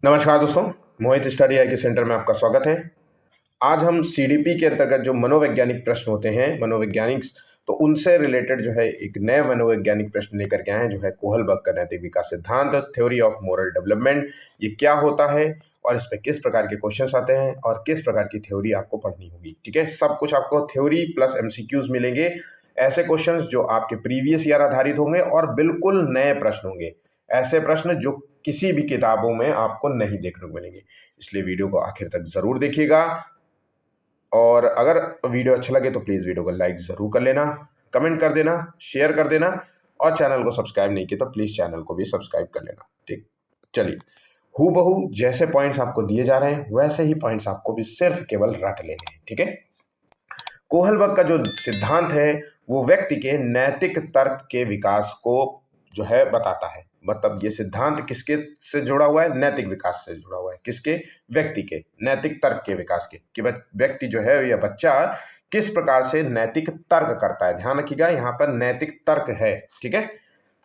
नमस्कार दोस्तों, मोहित स्टडी आई के सेंटर में आपका स्वागत है। आज हम सीडीपी के अंतर्गत जो मनोवैज्ञानिक प्रश्न होते हैं, मनोवैज्ञानिक, तो उनसे रिलेटेड जो है एक नए मनोवैज्ञानिक प्रश्न लेकर के आए हैं, जो है कोहलबर्ग का नैतिक विकास सिद्धांत, थ्योरी ऑफ मोरल डेवलपमेंट। ये क्या होता है और इस पे किस प्रकार के क्वेश्चंस आते हैं और किस प्रकार की थ्योरी आपको पढ़नी होगी। ठीक है, सब कुछ आपको थ्योरी प्लस एमसीक्यूज मिलेंगे। ऐसे क्वेश्चंस जो आपके प्रीवियस ईयर आधारित होंगे और बिल्कुल नए प्रश्न होंगे, ऐसे प्रश्न जो किसी भी किताबों में आपको नहीं देखने को मिलेंगे। इसलिए वीडियो को आखिर तक जरूर देखिएगा और अगर वीडियो अच्छा लगे तो प्लीज वीडियो को लाइक जरूर कर लेना, कमेंट कर देना, शेयर कर देना और चैनल को सब्सक्राइब नहीं किया तो प्लीज चैनल को भी सब्सक्राइब कर लेना। ठीक, चलिए, हूबहू जैसे पॉइंट्स आपको दिए जा रहे हैं वैसे ही पॉइंट्स आपको भी सिर्फ केवल रट लेने हैं। ठीक है, कोहलबर्ग का जो सिद्धांत है वो व्यक्ति के नैतिक तर्क के विकास को जो है बताता है। मतलब ये सिद्धांत किसके से जुड़ा हुआ है? नैतिक विकास से जुड़ा हुआ है। किसके? व्यक्ति के नैतिक तर्क के विकास के, कि व्यक्ति जो है या बच्चा किस प्रकार से नैतिक तर्क करता है। ध्यान रखिएगा, यहाँ पर नैतिक तर्क है। ठीक है,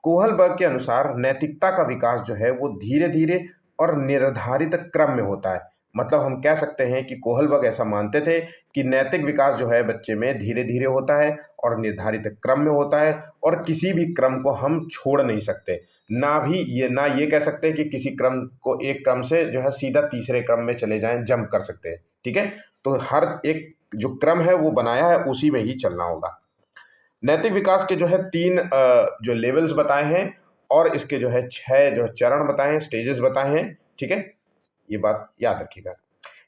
कोहलबर्ग के अनुसार नैतिकता का विकास जो है वो धीरे धीरे और निर्धारित क्रम में होता है। मतलब हम कह सकते हैं कि कोहलबर्ग ऐसा मानते थे कि नैतिक विकास जो है बच्चे में धीरे धीरे होता है और निर्धारित क्रम में होता है और किसी भी क्रम को हम छोड़ नहीं सकते। ना ये कह सकते हैं कि किसी क्रम को एक क्रम से जो है सीधा तीसरे क्रम में चले जाएं, जंप कर सकते हैं। ठीक है, तो हर एक जो क्रम है वो बनाया है उसी में ही चलना होगा। नैतिक विकास के जो है तीन जो लेवल्स बताए हैं और इसके जो है 6 जो चरण बताए हैं, स्टेजेस बताए हैं। ठीक है, ये बात याद रखिएगा।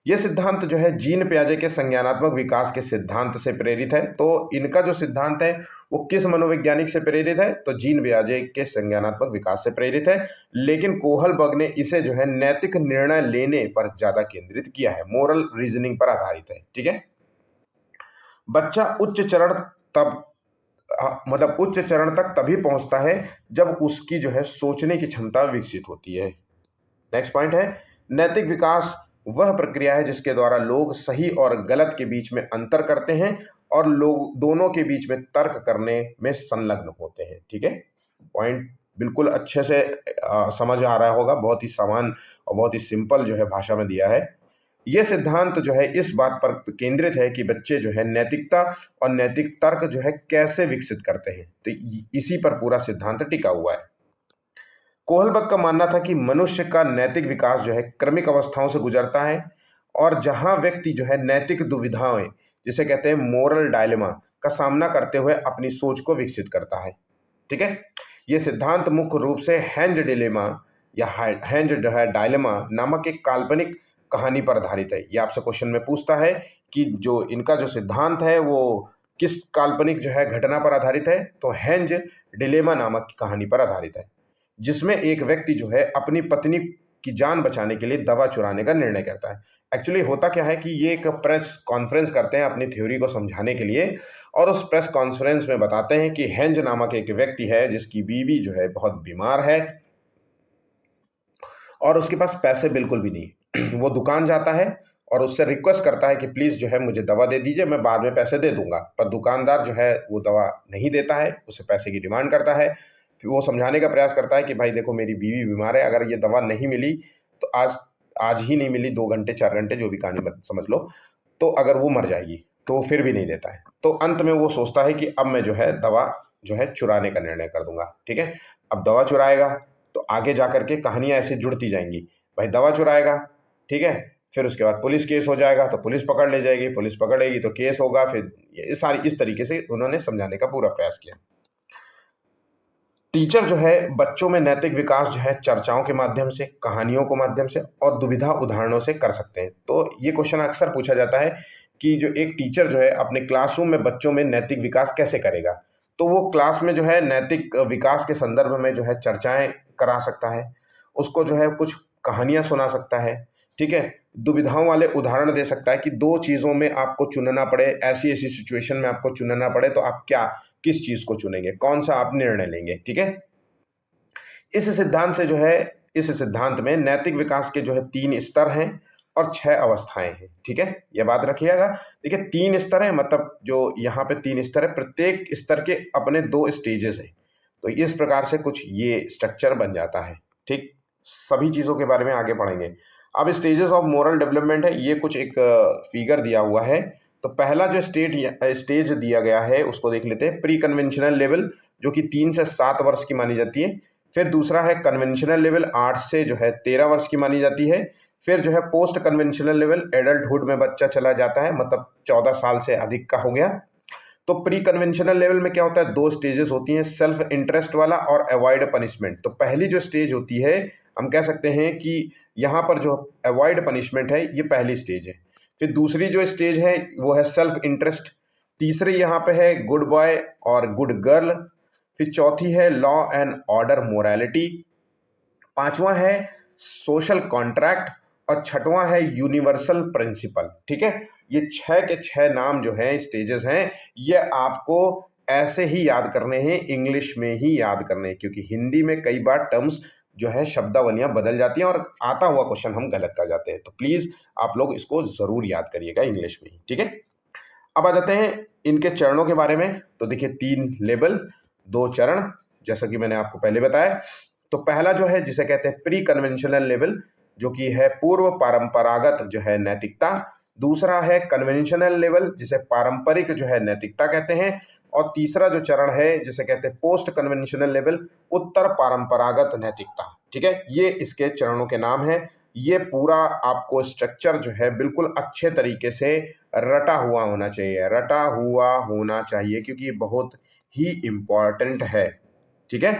ये सिद्धांत जो है जीन पियाजे के संज्ञानात्मक विकास के सिद्धांत से प्रेरित है। तो इनका जो सिद्धांत है वो किस मनोवैज्ञानिक से प्रेरित है? तो जीन पियाजे के संज्ञानात्मक विकास से प्रेरित है। लेकिन कोहलबर्ग ने इसे जो है नैतिक निर्णय लेने पर ज्यादा केंद्रित किया है, मोरल रीजनिंग पर आधारित है। ठीक है, बच्चा उच्च चरण तब मतलब उच्च चरण तक तभी पहुंचता है जब उसकी जो है सोचने की क्षमता विकसित होती है। नेक्स्ट पॉइंट है, नैतिक विकास वह प्रक्रिया है जिसके द्वारा लोग सही और गलत के बीच में अंतर करते हैं और लोग दोनों के बीच में तर्क करने में संलग्न होते हैं। ठीक है, पॉइंट बिल्कुल अच्छे से समझ आ रहा होगा। बहुत ही सामान्य और बहुत ही सिंपल जो है भाषा में दिया है। यह सिद्धांत जो है इस बात पर केंद्रित है कि बच्चे जो है नैतिकता और नैतिक तर्क जो है कैसे विकसित करते हैं। तो इसी पर पूरा सिद्धांत टिका हुआ है। कोहलबर्ग का मानना था कि मनुष्य का नैतिक विकास जो है क्रमिक अवस्थाओं से गुजरता है और जहां व्यक्ति जो है नैतिक दुविधाएं, जिसे कहते हैं मोरल डायलेमा, का सामना करते हुए अपनी सोच को विकसित करता है। ठीक है, यह सिद्धांत मुख्य रूप से हेंज डिलेमा या हेंज जो है डायलेमा नामक एक काल्पनिक कहानी पर आधारित है। यह आपसे क्वेश्चन में पूछता है कि जो इनका जो सिद्धांत है वो किस काल्पनिक जो है घटना पर आधारित है? तो हेंज डिलेमा नामक की कहानी पर आधारित है, जिसमें एक व्यक्ति जो है अपनी पत्नी की जान बचाने के लिए दवा चुराने का निर्णय करता है। एक्चुअली होता क्या है कि ये एक प्रेस कॉन्फ्रेंस करते हैं अपनी थ्योरी को समझाने के लिए और उस प्रेस कॉन्फ्रेंस में बताते हैं कि हेंज नामक एक व्यक्ति है जिसकी बीवी जो है बहुत बीमार है और उसके पास पैसे बिल्कुल भी नहीं। वो दुकान जाता है और उससे रिक्वेस्ट करता है कि प्लीज़ जो है मुझे दवा दे दीजिए, मैं बाद में पैसे दे दूंगा। पर दुकानदार जो है वो दवा नहीं देता है, उससे पैसे की डिमांड करता है। फिर वो समझाने का प्रयास करता है कि भाई देखो मेरी बीवी बीमार है, अगर ये दवा नहीं मिली तो आज आज ही नहीं मिली, 2 घंटे 4 घंटे जो भी कहानी मत समझ लो, तो अगर वो मर जाएगी। तो वो फिर भी नहीं देता है। तो अंत में वो सोचता है कि अब मैं जो है दवा जो है चुराने का निर्णय कर दूंगा। ठीक है, अब दवा चुराएगा तो आगे जाकर के कहानियां ऐसे जुड़ती जाएंगी। भाई दवा चुराएगा, ठीक है, फिर उसके बाद पुलिस केस हो जाएगा तो पुलिस पकड़ ले जाएगी, पुलिस पकड़ेगी तो केस होगा। फिर ये सारी इस तरीके से उन्होंने समझाने का पूरा प्रयास किया। टीचर जो है बच्चों में नैतिक विकास जो है चर्चाओं के माध्यम से, कहानियों के माध्यम से और दुविधा उदाहरणों से कर सकते हैं। तो ये क्वेश्चन अक्सर पूछा जाता है कि जो एक टीचर जो है अपने क्लासरूम में बच्चों में नैतिक विकास कैसे करेगा। तो वो क्लास में जो है नैतिक विकास के संदर्भ में जो है चर्चाएं करा सकता है, उसको जो है कुछ कहानियां सुना सकता है। ठीक है, दुविधाओं वाले उदाहरण दे सकता है कि दो चीजों में आपको चुनना पड़े, ऐसी ऐसी सिचुएशन में आपको चुनना पड़े तो आप क्या किस चीज को चुनेंगे, कौन सा आप निर्णय लेंगे। ठीक है, इस सिद्धांत से जो है इस सिद्धांत में नैतिक विकास के जो है 3 स्तर हैं और 6 अवस्थाएं हैं। ठीक है, यह बात रखिएगा। देखिए 3 स्तर है, मतलब जो यहाँ पे 3 स्तर है, प्रत्येक स्तर के अपने 2 स्टेजेस हैं। तो इस प्रकार से कुछ ये स्ट्रक्चर बन जाता है। ठीक, सभी चीज़ों के बारे में आगे पढ़ेंगे। अब स्टेजेस ऑफ मोरल डेवलपमेंट है, ये कुछ एक फिगर दिया हुआ है। तो पहला जो स्टेज दिया गया है उसको देख लेते हैं, प्री कन्वेंशनल लेवल, जो कि 3 से 7 वर्ष की मानी जाती है। फिर दूसरा है कन्वेंशनल लेवल, 8 से जो है 13 वर्ष की मानी जाती है। फिर जो है पोस्ट कन्वेंशनल लेवल, एडल्टहुड में बच्चा चला जाता है, मतलब 14 साल से अधिक का हो गया। तो प्री कन्वेंशनल लेवल में क्या होता है, 2 स्टेजेस होती हैं, सेल्फ इंटरेस्ट वाला और अवॉइड पनिशमेंट। तो पहली जो स्टेज होती है, हम कह सकते हैं कि यहाँ पर जो अवॉइड पनिशमेंट है, ये पहली स्टेज है। फिर दूसरी जो स्टेज है वो है सेल्फ इंटरेस्ट। तीसरी यहाँ पे है गुड बॉय और गुड गर्ल। फिर चौथी है लॉ एंड ऑर्डर मोरालिटी। पांचवा है सोशल कॉन्ट्रैक्ट। और छठवां है यूनिवर्सल प्रिंसिपल। ठीक है, ये 6 के 6 नाम जो हैं, स्टेजेस हैं, ये आपको ऐसे ही याद करने हैं, इंग्लिश में ही याद करने हैं, क्योंकि हिंदी में कई बार टर्म्स जो है शब्दावलियां बदल जाती हैं और आता हुआ क्वेश्चन हम गलत कर जाते हैं। तो प्लीज आप लोग इसको जरूर याद करिएगा इंग्लिश में ही। ठीक है, अब आ जाते हैं इनके चरणों के बारे में। तो देखिए 3 लेवल, 2 चरण, जैसा कि मैंने आपको पहले बताया। तो पहला जो है जिसे कहते हैं प्री कन्वेंशनल लेवल, जो कि है पूर्व परंपरागत जो है नैतिकता। दूसरा है कन्वेंशनल लेवल, जिसे पारंपरिक जो है नैतिकता कहते हैं। और तीसरा जो चरण है जिसे कहते हैं पोस्ट कन्वेंशनल लेवल, उत्तर परंपरागत नैतिकता। ठीक है, ये इसके चरणों के नाम हैं। ये पूरा आपको स्ट्रक्चर जो है बिल्कुल अच्छे तरीके से रटा हुआ होना चाहिए, रटा हुआ होना चाहिए, क्योंकि ये बहुत ही इंपॉर्टेंट है। ठीक है,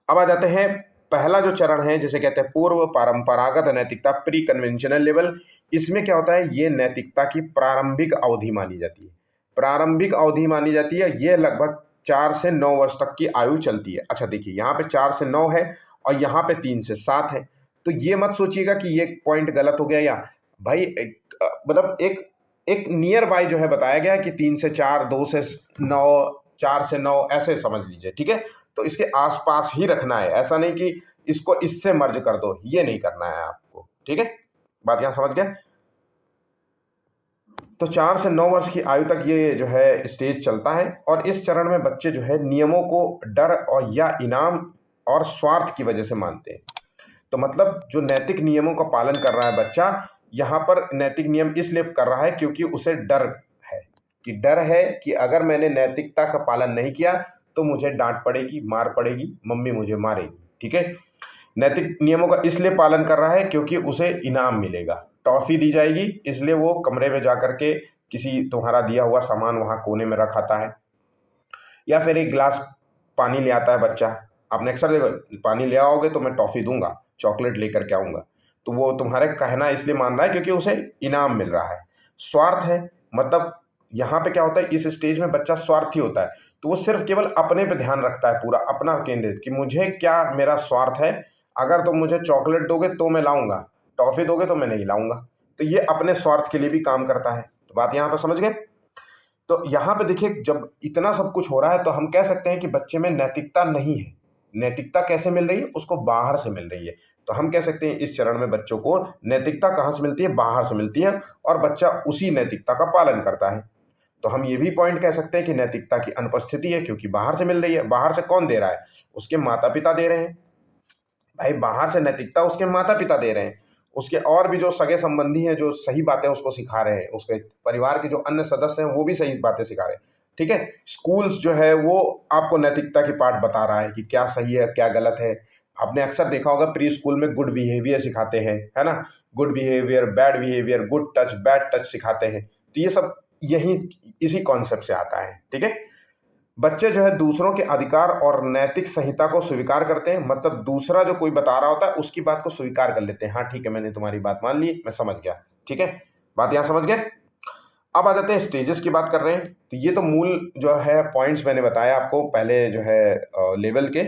अब आ जाते हैं पहला जो चरण है जिसे कहते हैं पूर्व परंपरागत नैतिकता, प्री कन्वेंशनल लेवल। इसमें क्या होता है, ये नैतिकता की प्रारंभिक अवधि मानी जाती है। प्रारंभिक अवधि मानी जाती है, ये लगभग 4 से 9 वर्ष तक की आयु चलती है। अच्छा देखिए, यहाँ पे 4 से 9 है और यहाँ पे 3 से 7 है। तो ये मत सोचिएगा कि ये पॉइंट गलत हो गया, या भाई मतलब एक एक नियर बाय जो है बताया गया है कि 3 से 4, 2 से 9, 4 से 9, ऐसे समझ लीजिए। ठीक है, तो इसके आसपास ही रखना है, ऐसा नहीं कि इसको इससे मर्ज कर दो, ये नहीं करना है आपको। ठीक है, बात यहां समझ गए। तो 4 से 9 वर्ष की आयु तक ये जो है स्टेज चलता है, और इस चरण में बच्चे जो है नियमों को डर और या इनाम और स्वार्थ की वजह से मानते हैं। तो मतलब जो नैतिक नियमों का पालन कर रहा है बच्चा, यहाँ पर नैतिक नियम इसलिए कर रहा है क्योंकि उसे डर है, कि डर है कि अगर मैंने नैतिकता का पालन नहीं किया तो मुझे डांट पड़ेगी, मार पड़ेगी, मम्मी मुझे मारेगी। ठीक है, नैतिक नियमों का इसलिए पालन कर रहा है क्योंकि उसे इनाम मिलेगा, टॉफी दी जाएगी, इसलिए वो कमरे में जाकर के किसी तुम्हारा दिया हुआ सामान वहां कोने में रख आता है, या फिर एक गिलास पानी ले आता है बच्चा। आपने अक्सर देखा, पानी ले आओगे तो मैं टॉफी दूंगा, चॉकलेट लेकर के आऊंगा। तो वो तुम्हारे कहना इसलिए मान रहा है क्योंकि उसे इनाम मिल रहा है। स्वार्थ है, मतलब यहाँ पे क्या होता है, इस स्टेज में बच्चा स्वार्थी होता है। तो वो सिर्फ केवल अपने पे ध्यान रखता है, पूरा अपना केंद्रित, कि मुझे क्या, मेरा स्वार्थ है, अगर तुम मुझे चॉकलेट दोगे तो मैं लाऊंगा, टॉफी दोगे तो मैं नहीं लाऊंगा। तो ये अपने स्वार्थ के लिए भी काम करता है। तो बात यहाँ पे समझ गए। तो यहाँ पे देखिए, जब इतना सब कुछ हो रहा है तो हम कह सकते हैं कि बच्चे में नैतिकता नहीं है। नैतिकता कैसे मिल रही है, उसको बाहर से मिल रही है। तो हम कह सकते हैं इस चरण में बच्चों को नैतिकता कहाँ से मिलती है, बाहर से मिलती है, और बच्चा उसी नैतिकता का पालन करता है। तो हम ये भी पॉइंट कह सकते हैं कि नैतिकता की अनुपस्थिति है, क्योंकि बाहर से मिल रही है। बाहर से कौन दे रहा है, उसके माता पिता दे रहे हैं। भाई बाहर से नैतिकता उसके माता पिता दे रहे हैं, उसके और भी जो सगे संबंधी हैं जो सही बातें उसको सिखा रहे हैं, उसके परिवार के जो अन्य सदस्य हैं वो भी सही बातें सिखा रहे हैं। ठीक है, स्कूल्स जो है वो आपको नैतिकता की पाठ बता रहा है कि क्या सही है क्या गलत है। आपने अक्सर देखा होगा प्री स्कूल में गुड बिहेवियर सिखाते हैं, है ना, good behaviour, bad behaviour, good touch, bad touch सिखाते हैं। तो ये सब यही इसी कॉन्सेप्ट से आता है। ठीक है, बच्चे जो है दूसरों के अधिकार और नैतिक संहिता को स्वीकार करते हैं, मतलब दूसरा जो कोई बता रहा होता है उसकी बात को स्वीकार कर लेते हैं। हाँ ठीक है, मैंने तुम्हारी बात मान ली, मैं समझ गया। ठीक है, बात यहाँ समझ गए। अब आ जाते हैं स्टेजेस की बात कर रहे हैं। तो ये तो मूल जो है पॉइंट्स मैंने बताया आपको पहले जो है लेवल के।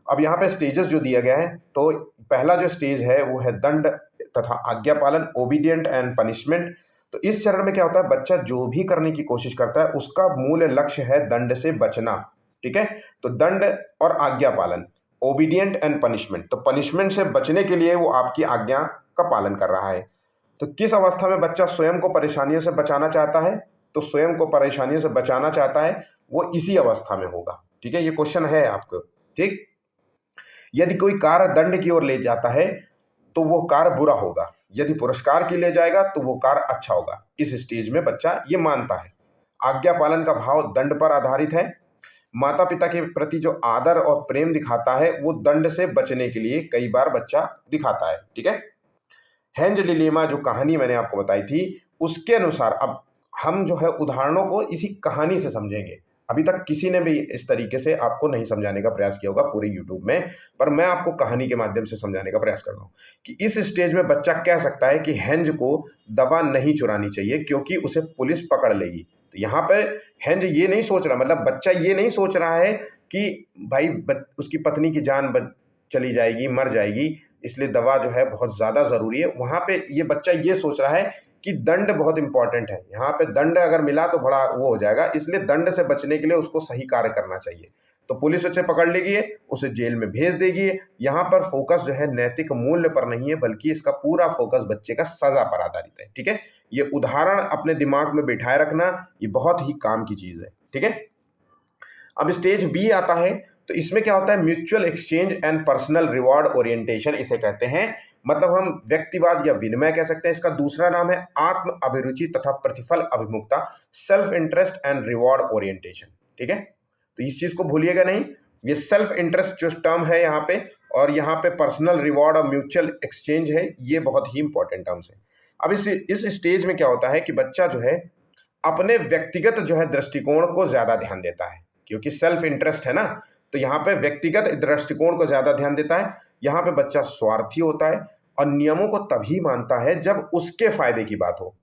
अब यहाँ पे स्टेजेस जो दिया गया है, तो पहला जो स्टेज है वो है दंड तथा आज्ञा पालन, ओबीडियंट एंड पनिशमेंट। तो इस चरण में क्या होता है, बच्चा जो भी करने की कोशिश करता है उसका मूल लक्ष्य है दंड से बचना। ठीक है, तो दंड और आज्ञा पालन, ओबीडियंट एंड पनिशमेंट। तो पनिशमेंट से बचने के लिए वो आपकी आज्ञा का पालन कर रहा है। तो किस अवस्था में बच्चा स्वयं को परेशानियों से बचाना चाहता है, तो स्वयं को परेशानियों से बचाना चाहता है वो इसी अवस्था में होगा। ठीक है, ये क्वेश्चन है आपको। ठीक, यदि कोई कार्य दंड की ओर ले जाता है तो वो कार्य बुरा होगा, यदि पुरस्कार के लिए जाएगा तो वो कार्य अच्छा होगा। इस स्टेज में बच्चा ये मानता है। आज्ञा पालन का भाव दंड पर आधारित है। माता पिता के प्रति जो आदर और प्रेम दिखाता है वो दंड से बचने के लिए कई बार बच्चा दिखाता है। ठीक है। हेंज डिलेमा जो कहानी मैंने आपको बताई थी उसके अनुसार अब हम जो है उदाहरणों को इसी कहानी से समझेंगे। अभी तक किसी ने भी इस तरीके से आपको नहीं समझाने का प्रयास किया होगा पूरे यूट्यूब में, पर मैं आपको कहानी के माध्यम से समझाने का प्रयास कर रहा हूँ कि इस स्टेज में बच्चा कह सकता है कि हेंज को दवा नहीं चुरानी चाहिए क्योंकि उसे पुलिस पकड़ लेगी। तो यहाँ पर हेंज ये नहीं सोच रहा, मतलब बच्चा ये नहीं सोच रहा है कि भाई उसकी पत्नी की जान चली जाएगी, मर जाएगी, इसलिए दवा जो है बहुत ज़्यादा ज़रूरी है। वहाँ पे ये बच्चा ये सोच रहा है कि दंड बहुत इंपॉर्टेंट है, यहाँ पे दंड अगर मिला तो बड़ा वो हो जाएगा, इसलिए दंड से बचने के लिए उसको सही कार्य करना चाहिए। तो पुलिस उसे पकड़ लेगी, उसे जेल में भेज देगी। यहाँ पर फोकस जो है नैतिक मूल्य पर नहीं है, बल्कि इसका पूरा फोकस बच्चे का सजा पर आधारित है। ठीक है, ये उदाहरण अपने दिमाग में बिठाए रखना, ये बहुत ही काम की चीज है। ठीक है। अब स्टेज बी आता है, तो इसमें क्या होता है, mutual exchange and personal reward orientation इसे कहते हैं। मतलब हम व्यक्तिवाद या विनिमय कह सकते हैं। इसका दूसरा नाम है आत्म अभिरुचि तथा प्रतिफल अभिमुखता, self interest and reward orientation. ठीक है, तो इस चीज को भूलिएगा नहीं, ये सेल्फ इंटरेस्ट जो टर्म है यहाँ पे, और यहाँ पे पर्सनल रिवॉर्ड और म्यूचुअल एक्सचेंज है, ये बहुत ही इंपॉर्टेंट टर्म्स है। अब इस स्टेज में क्या होता है कि बच्चा जो है अपने व्यक्तिगत जो है दृष्टिकोण को ज्यादा ध्यान देता है, क्योंकि सेल्फ इंटरेस्ट है ना, तो यहाँ पे व्यक्तिगत दृष्टिकोण को ज्यादा ध्यान देता है। यहाँ पे बच्चा स्वार्थी होता है और नियमों को तभी मानता है जब उसके फायदे की बात हो।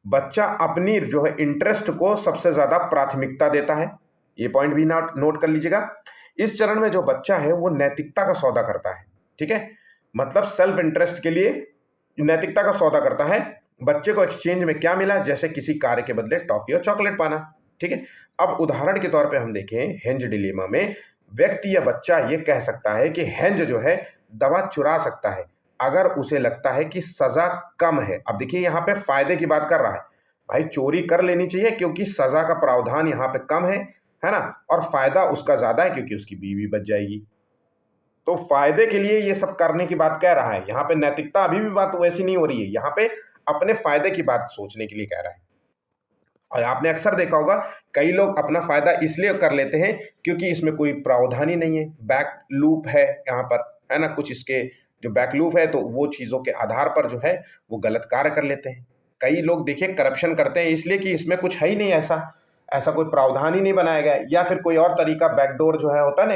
बच्चा अपनी जो है इंटरेस्ट को सबसे ज्यादा प्राथमिकता देता है, ये पॉइंट भी नोट कर लीजिएगा। इस चरण में जो बच्चा है वो नैतिकता का सौदा करता है। ठीक है, मतलब सेल्फ इंटरेस्ट के लिए नैतिकता का सौदा करता है। बच्चे को एक्सचेंज में क्या मिला, जैसे किसी कार्य के बदले टॉफी और चॉकलेट पाना। ठीक है, अब उदाहरण के तौर पे हम देखें, हेंज डिलेमा में व्यक्ति या बच्चा ये कह सकता है कि हेंज जो है दवा चुरा सकता है अगर उसे लगता है कि सजा कम है। अब देखिए यहाँ पे फायदे की बात कर रहा है, भाई चोरी कर लेनी चाहिए क्योंकि सजा का प्रावधान यहाँ पे कम है ना, और फायदा उसका ज्यादा है क्योंकि उसकी बीवी बच जाएगी। तो फायदे के लिए ये सब करने की बात कह रहा है। यहाँ पे नैतिकता अभी भी बात वैसी नहीं हो रही है, यहाँ पे अपने फायदे की बात सोचने के लिए कह रहा है। और आपने अक्सर देखा होगा कई लोग अपना फायदा इसलिए कर लेते हैं क्योंकि इसमें कोई प्रावधान ही नहीं है, बैक लूप है यहाँ पर, है ना, कुछ इसके जो बैक लूप है, तो वो चीजों के आधार पर जो है वो गलत कार्य कर लेते हैं। कई लोग देखिए करप्शन करते हैं इसलिए कि इसमें कुछ है ही नहीं, ऐसा ऐसा कोई प्रावधान ही नहीं बनाया गया है, या फिर कोई और तरीका बैकडोर जो है होता है ना,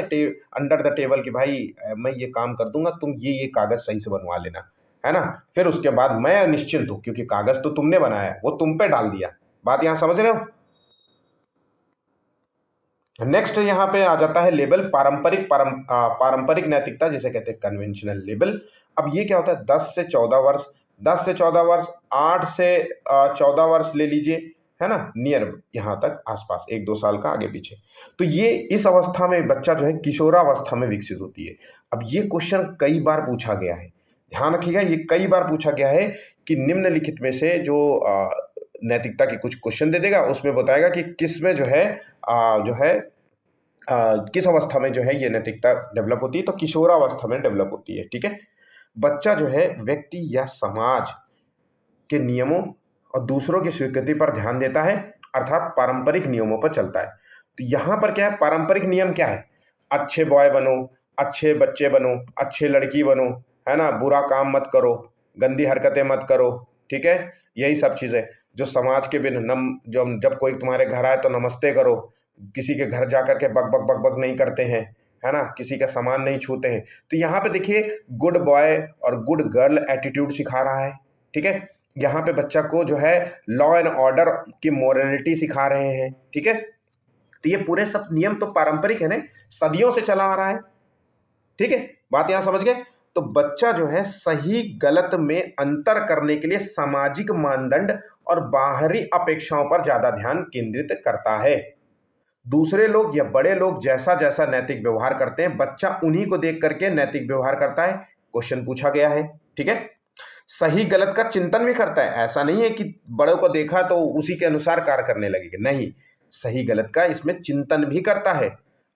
अंडर द टेबल कि भाई मैं ये काम कर दूंगा, तुम ये कागज सही से बनवा लेना, है ना, फिर उसके बाद मैं निश्चिंत हूं क्योंकि कागज तो तुमने बनाया है, वो तुम पे डाल दिया। बात यहां समझ रहे हो। नेक्स्ट यहाँ पे आ जाता है लेबल पारंपरिक नैतिकता, जिसे कहते हैं कन्वेंशनल लेबल। अब ये क्या होता है, 10 से 14 वर्ष, 8 से 14 वर्ष ले लीजिए, है ना, नियर यहाँ तक आसपास 1-2 साल का आगे पीछे। तो ये इस अवस्था में बच्चा जो है किशोरावस्था में विकसित होती है। अब ये क्वेश्चन कई बार पूछा गया है, ध्यान रखिएगा, ये कई बार पूछा गया है कि निम्नलिखित में से जो नैतिकता के कुछ क्वेश्चन दे देगा, उसमें बताएगा कि किस में जो है किस अवस्था में जो है ये नैतिकता डेवलप होती है, तो किशोरावस्था में डेवलप होती है। ठीक है, बच्चा जो है व्यक्ति या समाज के नियमों और दूसरों की स्वीकृति पर ध्यान देता है, अर्थात पारंपरिक नियमों पर चलता है। तो यहाँ पर क्या है, पारंपरिक नियम क्या है, अच्छे बॉय बनो, अच्छे बच्चे बनो, अच्छे लड़की बनो, है ना, बुरा काम मत करो, गंदी हरकतें मत करो। ठीक है, यही सब चीजें जो समाज के बिन जब कोई तुम्हारे घर आए तो नमस्ते करो, किसी के घर जाकर के बक बक बक बक नहीं करते हैं, है ना, किसी का सामान नहीं छूते हैं। तो यहाँ पे देखिए गुड बॉय और गुड गर्ल एटीट्यूड सिखा रहा है। ठीक है, यहाँ पे बच्चा को जो है लॉ एंड ऑर्डर की मोरलिटी सिखा रहे हैं। ठीक है, तो ये पूरे सब नियम तो पारंपरिक है ना, सदियों से चला आ रहा है। ठीक है, बात यहां समझ गए। तो बच्चा जो है सही गलत में अंतर करने के लिए सामाजिक मानदंड और बाहरी अपेक्षाओं पर ज्यादा ध्यान केंद्रित करता है। दूसरे लोग या बड़े लोग जैसा जैसा नैतिक व्यवहार करते हैं, बच्चा उन्हीं को देख करके नैतिक व्यवहार करता है। क्वेश्चन पूछा गया है। ठीक है, सही गलत का चिंतन भी करता है, ऐसा नहीं है कि बड़ों को देखा तो उसी के अनुसार कार्य करने लगेगा, नहीं, सही गलत का इसमें चिंतन भी करता है।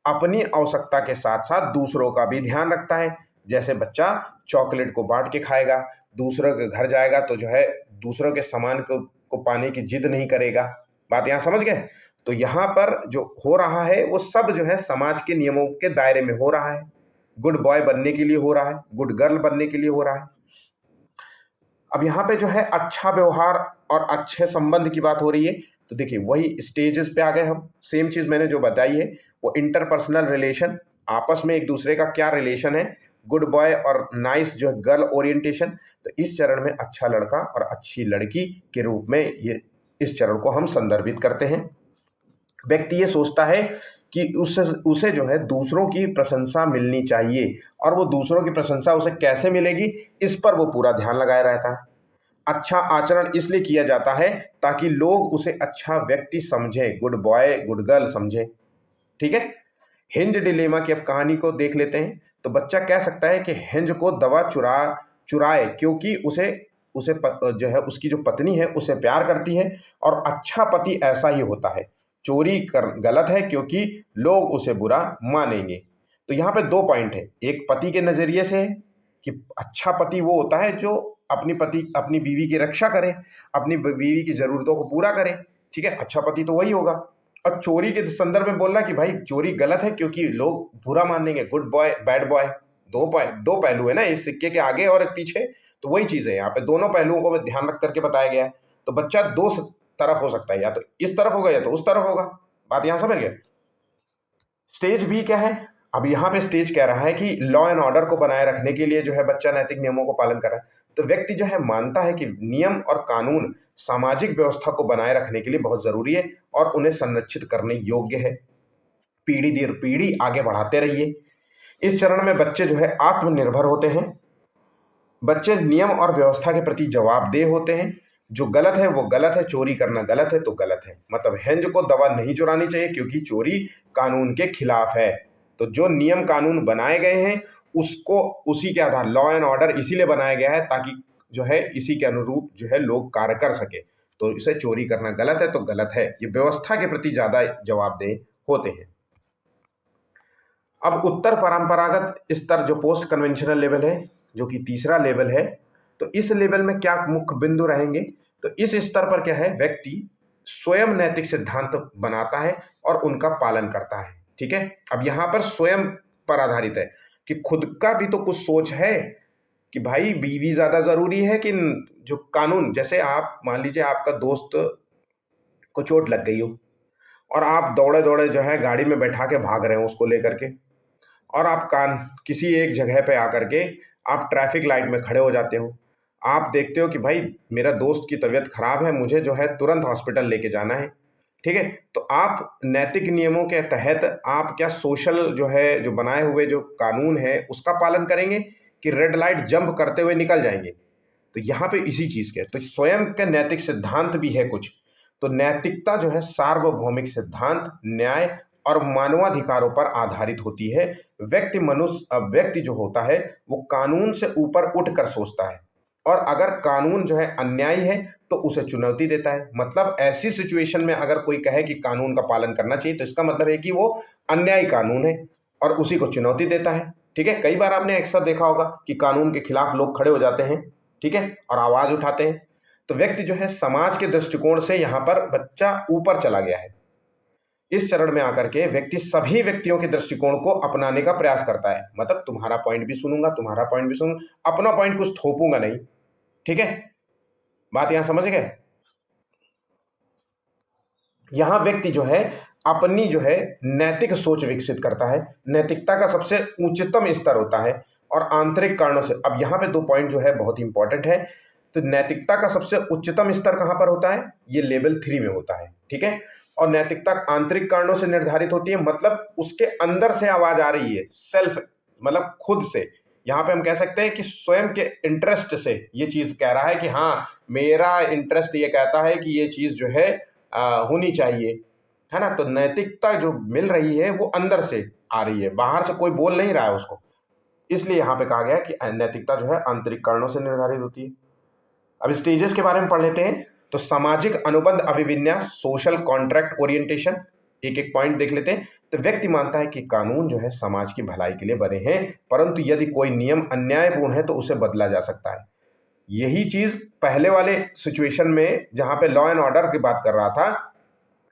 अपनी आवश्यकता के साथ साथ दूसरों का भी ध्यान रखता है। जैसे बच्चा चॉकलेट को बांट के खाएगा, दूसरों के घर जाएगा तो जो है दूसरों के सामान को पाने की जिद नहीं करेगा। बात यहाँ समझ गए? तो यहाँ पर जो हो रहा है वो सब जो है समाज के नियमों के दायरे में हो रहा है। गुड बॉय बनने के लिए हो रहा है, गुड गर्ल बनने के लिए हो रहा है। अब यहाँ पे जो है अच्छा व्यवहार और अच्छे संबंध की बात हो रही है। तो देखिए वही स्टेजेस पे आ गए हम। सेम चीज मैंने जो बताई है वो इंटरपर्सनल रिलेशन, आपस में एक दूसरे का क्या रिलेशन है, गुड बॉय और नाइस जो है गर्ल ओरिएंटेशन। तो इस चरण में अच्छा लड़का और अच्छी लड़की के रूप में ये इस चरण को हम संदर्भित करते हैं। व्यक्ति ये सोचता है कि उसे जो है दूसरों की प्रशंसा मिलनी चाहिए, और वो दूसरों की प्रशंसा उसे कैसे मिलेगी इस पर वो पूरा ध्यान लगाए रहता है। अच्छा आचरण इसलिए किया जाता है ताकि लोग उसे अच्छा व्यक्ति समझे, गुड बॉय गुड गर्ल समझे। ठीक है। हिंज डिलेमा की अब कहानी को देख लेते हैं। तो बच्चा कह सकता है कि हिंज को दवा चुराए क्योंकि उसे उसे जो है उसकी जो पत्नी है उसे प्यार करती है, और अच्छा पति ऐसा ही होता है। चोरी कर गलत है क्योंकि लोग उसे बुरा मानेंगे। तो यहाँ पे दो पॉइंट है, एक पति के नजरिए से है कि अच्छा पति वो होता है जो अपनी बीवी की रक्षा करे, अपनी बीवी की जरूरतों को पूरा करे। ठीक है, अच्छा पति तो वही होगा। और चोरी के संदर्भ में बोल रहा है कि भाई चोरी गलत है क्योंकि लोग बुरा मानेंगे, गुड बॉय बैड बॉय। दो पहलू है ना इस सिक्के के, आगे और पीछे। तो वही चीज है, यहाँ पे दोनों पहलुओं को ध्यान रख करके बताया गया है। तो बच्चा दो तरफ हो सकता है, या तो इस तरफ होगा या तो उस तरफ होगा। बात यहां समझ गए? स्टेज बी क्या है? अब यहाँ पे स्टेज कह रहा है कि लॉ एंड ऑर्डर को बनाए रखने के लिए जो है बच्चा नैतिक नियमों को पालन कर रहा है। तो व्यक्ति जो है मानता है कि नियम और कानून सामाजिक व्यवस्था को बनाए रखने के लिए बहुत जरूरी है और उन्हें संरक्षित करने योग्य है। पीढ़ी दर पीढ़ी आगे बढ़ाते रहिए। इस चरण में बच्चे जो है आत्मनिर्भर होते हैं। बच्चे नियम और व्यवस्था के प्रति जवाबदेह होते हैं। जो गलत है वो गलत है, चोरी करना गलत है तो गलत है। मतलब हिंज को दवा नहीं चुरानी चाहिए क्योंकि चोरी कानून के खिलाफ है। तो जो नियम कानून बनाए गए हैं उसको उसी के आधार, लॉ एंड ऑर्डर इसीलिए बनाया गया है ताकि जो है इसी के अनुरूप जो है लोग कार्य कर सके। तो इसे चोरी करना गलत है तो गलत है, ये व्यवस्था के प्रति ज्यादा जवाबदेह होते हैं। अब उत्तर परंपरागत स्तर जो पोस्ट कन्वेंशनल लेवल है, जो कि तीसरा लेवल है, तो इस लेवल में क्या मुख्य बिंदु रहेंगे? तो इस स्तर पर क्या है, व्यक्ति स्वयं नैतिक सिद्धांत बनाता है और उनका पालन करता है। ठीक है। अब यहां पर स्वयं पर आधारित है कि खुद का भी तो कुछ सोच है कि भाई बीवी ज्यादा जरूरी है कि जो कानून। जैसे आप मान लीजिए आपका दोस्त को चोट लग गई हो और आप दौड़े दौड़े जो है गाड़ी में बैठा के भाग रहे हो उसको लेकर के, और आप किसी एक जगह पे आकर के आप ट्रैफिक लाइट में खड़े हो जाते हो। आप देखते हो कि भाई मेरा दोस्त की तबीयत खराब है, मुझे जो है तुरंत हॉस्पिटल लेके जाना है। ठीक है। तो आप नैतिक नियमों के तहत आप क्या सोशल जो है जो बनाए हुए जो कानून है उसका पालन करेंगे कि रेड लाइट जंप करते हुए निकल जाएंगे? तो यहाँ पे इसी चीज के तो स्वयं के नैतिक सिद्धांत भी है कुछ। तो नैतिकता जो है सार्वभौमिक सिद्धांत, न्याय और मानवाधिकारों पर आधारित होती है। व्यक्ति जो होता है वो कानून से ऊपर उठकर सोचता है, और अगर कानून जो है अन्यायी है तो उसे चुनौती देता है। मतलब ऐसी सिचुएशन में अगर कोई कहे कि कानून का पालन करना चाहिए तो इसका मतलब है कि वो अन्यायी कानून है और उसी को चुनौती देता है। ठीक है। कई बार आपने अक्सर देखा होगा कि कानून के खिलाफ लोग खड़े हो जाते हैं, ठीक है, और आवाज उठाते हैं। तो व्यक्ति जो है समाज के दृष्टिकोण से यहां पर बच्चा ऊपर चला गया है। इस चरण में आकर के व्यक्ति सभी व्यक्तियों के दृष्टिकोण को अपनाने का प्रयास करता है। मतलब तुम्हारा पॉइंट भी सुनूंगा, तुम्हारा पॉइंट भी सुनूंगा, अपना पॉइंट कुछ थोपूंगा नहीं। ठीक है, बात यहां समझ गए? यहां व्यक्ति जो है अपनी जो है नैतिक सोच विकसित करता है। नैतिकता का सबसे उच्चतम स्तर होता है और आंतरिक कारणों से। अब यहां पे दो पॉइंट जो है बहुत इंपॉर्टेंट है। तो नैतिकता का सबसे उच्चतम स्तर कहां पर होता है? ये लेवल 3 में होता है। ठीक है। और नैतिकता आंतरिक कारणों से निर्धारित होती है, मतलब उसके अंदर से आवाज आ रही है, सेल्फ मतलब खुद से। यहां पे हम कह सकते हैं कि स्वयं के इंटरेस्ट से ये चीज कह रहा है कि हाँ मेरा इंटरेस्ट ये कहता है कि ये चीज जो है होनी चाहिए, है ना। तो नैतिकता जो मिल रही है वो अंदर से आ रही है, बाहर से कोई बोल नहीं रहा है उसको। इसलिए यहां पे कहा गया कि नैतिकता जो है आंतरिक कारणों से निर्धारित होती है। अब स्टेजेस के बारे में पढ़ लेते हैं। तो सामाजिक अनुबंध अभिविन्यास, सोशल कॉन्ट्रैक्ट ओरिएंटेशन, एक एक पॉइंट देख लेते हैं। तो व्यक्ति मानता है कि कानून जो है समाज की भलाई के लिए बने हैं, परंतु यदि कोई नियम अन्यायपूर्ण है तो उसे बदला जा सकता है। यही चीज पहले वाले सिचुएशन में जहां पे लॉ एंड ऑर्डर की बात कर रहा था,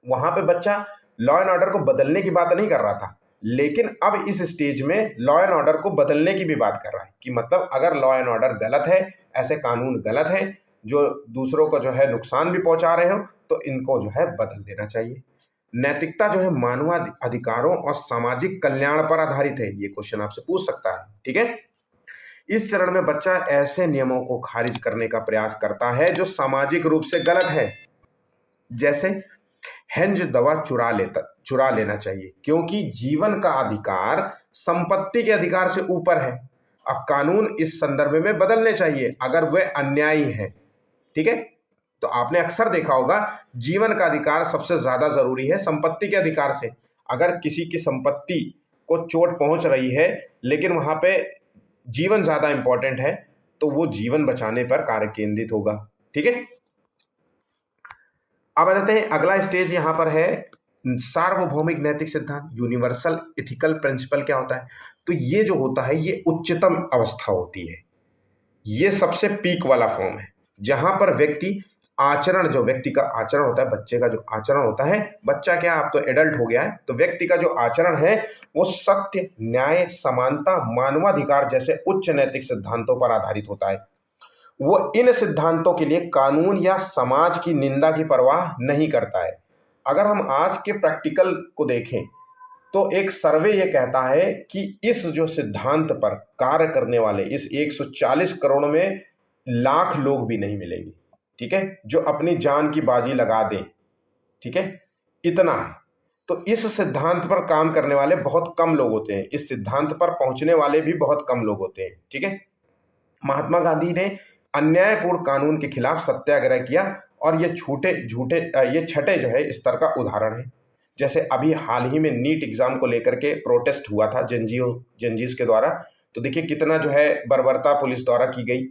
वहां पे बच्चा लॉ एंड ऑर्डर को बदलने की बात नहीं कर रहा था, लेकिन अब इस स्टेज में लॉ एंड ऑर्डर को बदलने की भी बात कर रहा है कि मतलब अगर लॉ एंड ऑर्डर गलत है, ऐसे कानून गलत है जो दूसरों को जो है नुकसान भी पहुंचा रहे हो, तो इनको जो है बदल देना चाहिए। नैतिकता जो है मानव अधिकारों और सामाजिक कल्याण पर आधारित है, ये क्वेश्चन आपसे पूछ सकता है। ठीक है, इस चरण में बच्चा ऐसे नियमों को खारिज करने का प्रयास करता है जो सामाजिक रूप से गलत है। जैसे हेंज दवा चुरा लेना चाहिए क्योंकि जीवन का अधिकार संपत्ति के अधिकार से ऊपर है। अब कानून इस संदर्भ में बदलने चाहिए अगर वे अन्यायी है। ठीक है, तो आपने अक्सर देखा होगा जीवन का अधिकार सबसे ज्यादा जरूरी है संपत्ति के अधिकार से। अगर किसी की संपत्ति को चोट पहुंच रही है लेकिन वहां पे जीवन ज्यादा इंपॉर्टेंट है, तो वो जीवन बचाने पर कार्य केंद्रित होगा। ठीक है, अब आ जाते हैं अगला स्टेज यहां पर है सार्वभौमिक नैतिक सिद्धांत, यूनिवर्सल इथिकल प्रिंसिपल। क्या होता है? तो ये जो होता है ये उच्चतम अवस्था होती है, ये सबसे पीक वाला फॉर्म है जहां पर व्यक्ति आचरण, जो व्यक्ति का आचरण होता है, बच्चे का जो आचरण होता है, बच्चा क्या अब तो एडल्ट हो गया है, तो व्यक्ति का जो आचरण है वो सत्य, न्याय, समानता, मानवाधिकार जैसे उच्च नैतिक सिद्धांतों पर आधारित होता है। वो इन सिद्धांतों के लिए कानून या समाज की निंदा की परवाह नहीं करता है। अगर हम आज के प्रैक्टिकल को देखें तो एक सर्वे ये कहता है कि इस जो सिद्धांत पर कार्य करने वाले इस 140 करोड़ में लाख लोग भी नहीं मिलेंगे। ठीक है, जो अपनी जान की बाजी लगा दें। ठीक है, इतना है। तो इस सिद्धांत पर काम करने वाले बहुत कम लोग होते हैं, इस सिद्धांत पर पहुंचने वाले भी बहुत कम लोग होते हैं। ठीक है, महात्मा गांधी ने अन्यायपूर्ण कानून के खिलाफ सत्याग्रह किया और ये छठे जो है स्तर का उदाहरण है। जैसे अभी हाल ही में नीट एग्जाम को लेकर के प्रोटेस्ट हुआ था जेनजीज के द्वारा, तो देखिए कितना जो है बर्बरता पुलिस द्वारा की गई।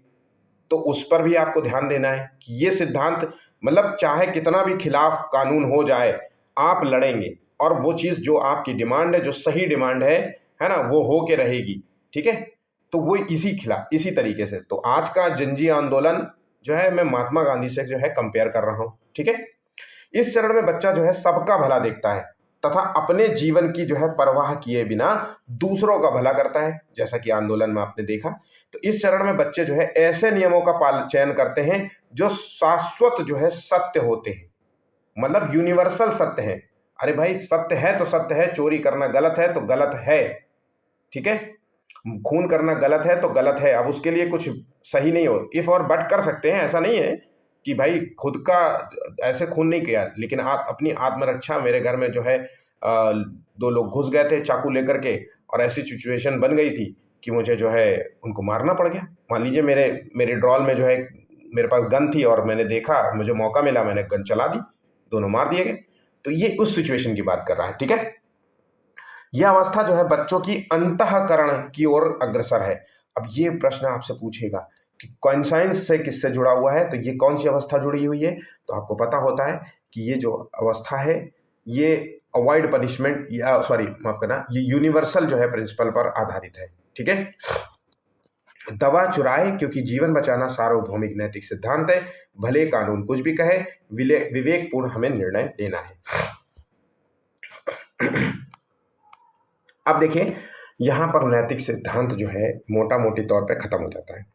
तो उस पर भी आपको ध्यान देना है कि ये सिद्धांत मतलब चाहे कितना भी खिलाफ कानून हो जाए, आप लड़ेंगे और वो चीज जो आपकी डिमांड है, जो सही डिमांड है ना, वो हो के रहेगी। ठीक है, तो वो इसी तरीके से तो आज का जनजी आंदोलन जो है मैं महात्मा गांधी से जो है कंपेयर कर रहा हूं। ठीक है, इस चरण में बच्चा जो है सबका भला देखता है तथा अपने जीवन की जो है परवाह किए बिना दूसरों का भला करता है, जैसा कि आंदोलन में आपने देखा। तो इस चरण में बच्चे जो है ऐसे नियमों का चयन करते हैं जो शाश्वत जो है सत्य होते हैं, मतलब यूनिवर्सल सत्य है। अरे भाई सत्य है तो सत्य है, चोरी करना गलत है तो गलत है। ठीक है, खून करना गलत है तो गलत है, अब उसके लिए कुछ सही नहीं हो, इफ और बट कर सकते हैं। ऐसा नहीं है कि भाई खुद का ऐसे खून नहीं किया, लेकिन आप अपनी आत्मरक्षा, मेरे घर में जो है दो लोग घुस गए थे चाकू लेकर के और ऐसी सिचुएशन बन गई थी कि मुझे जो है उनको मारना पड़ गया। मान लीजिए मेरे ड्रॉल में जो है मेरे पास गन थी और मैंने देखा, मुझे मौका मिला, मैंने गन चला दी, दोनों मार दिए गए। तो ये उस सिचुएशन की बात कर रहा है। ठीक है, यह अवस्था जो है बच्चों की अंतःकरण की ओर अग्रसर है। अब ये प्रश्न आपसे पूछेगा कि कॉन्साइंस से किससे जुड़ा हुआ है, तो ये कौन सी अवस्था जुड़ी हुई है? तो आपको पता होता है कि ये जो अवस्था है ये अवॉइड पनिशमेंट, या सॉरी माफ करना, ये यूनिवर्सल जो है प्रिंसिपल पर आधारित है। ठीक है, दवा चुराए क्योंकि जीवन बचाना सार्वभौमिक नैतिक सिद्धांत है, भले कानून कुछ भी कहे, विवेकपूर्ण हमें निर्णय लेना है। अब देखिए यहां पर नैतिक सिद्धांत जो है मोटा मोटी तौर पे खत्म हो जाता है।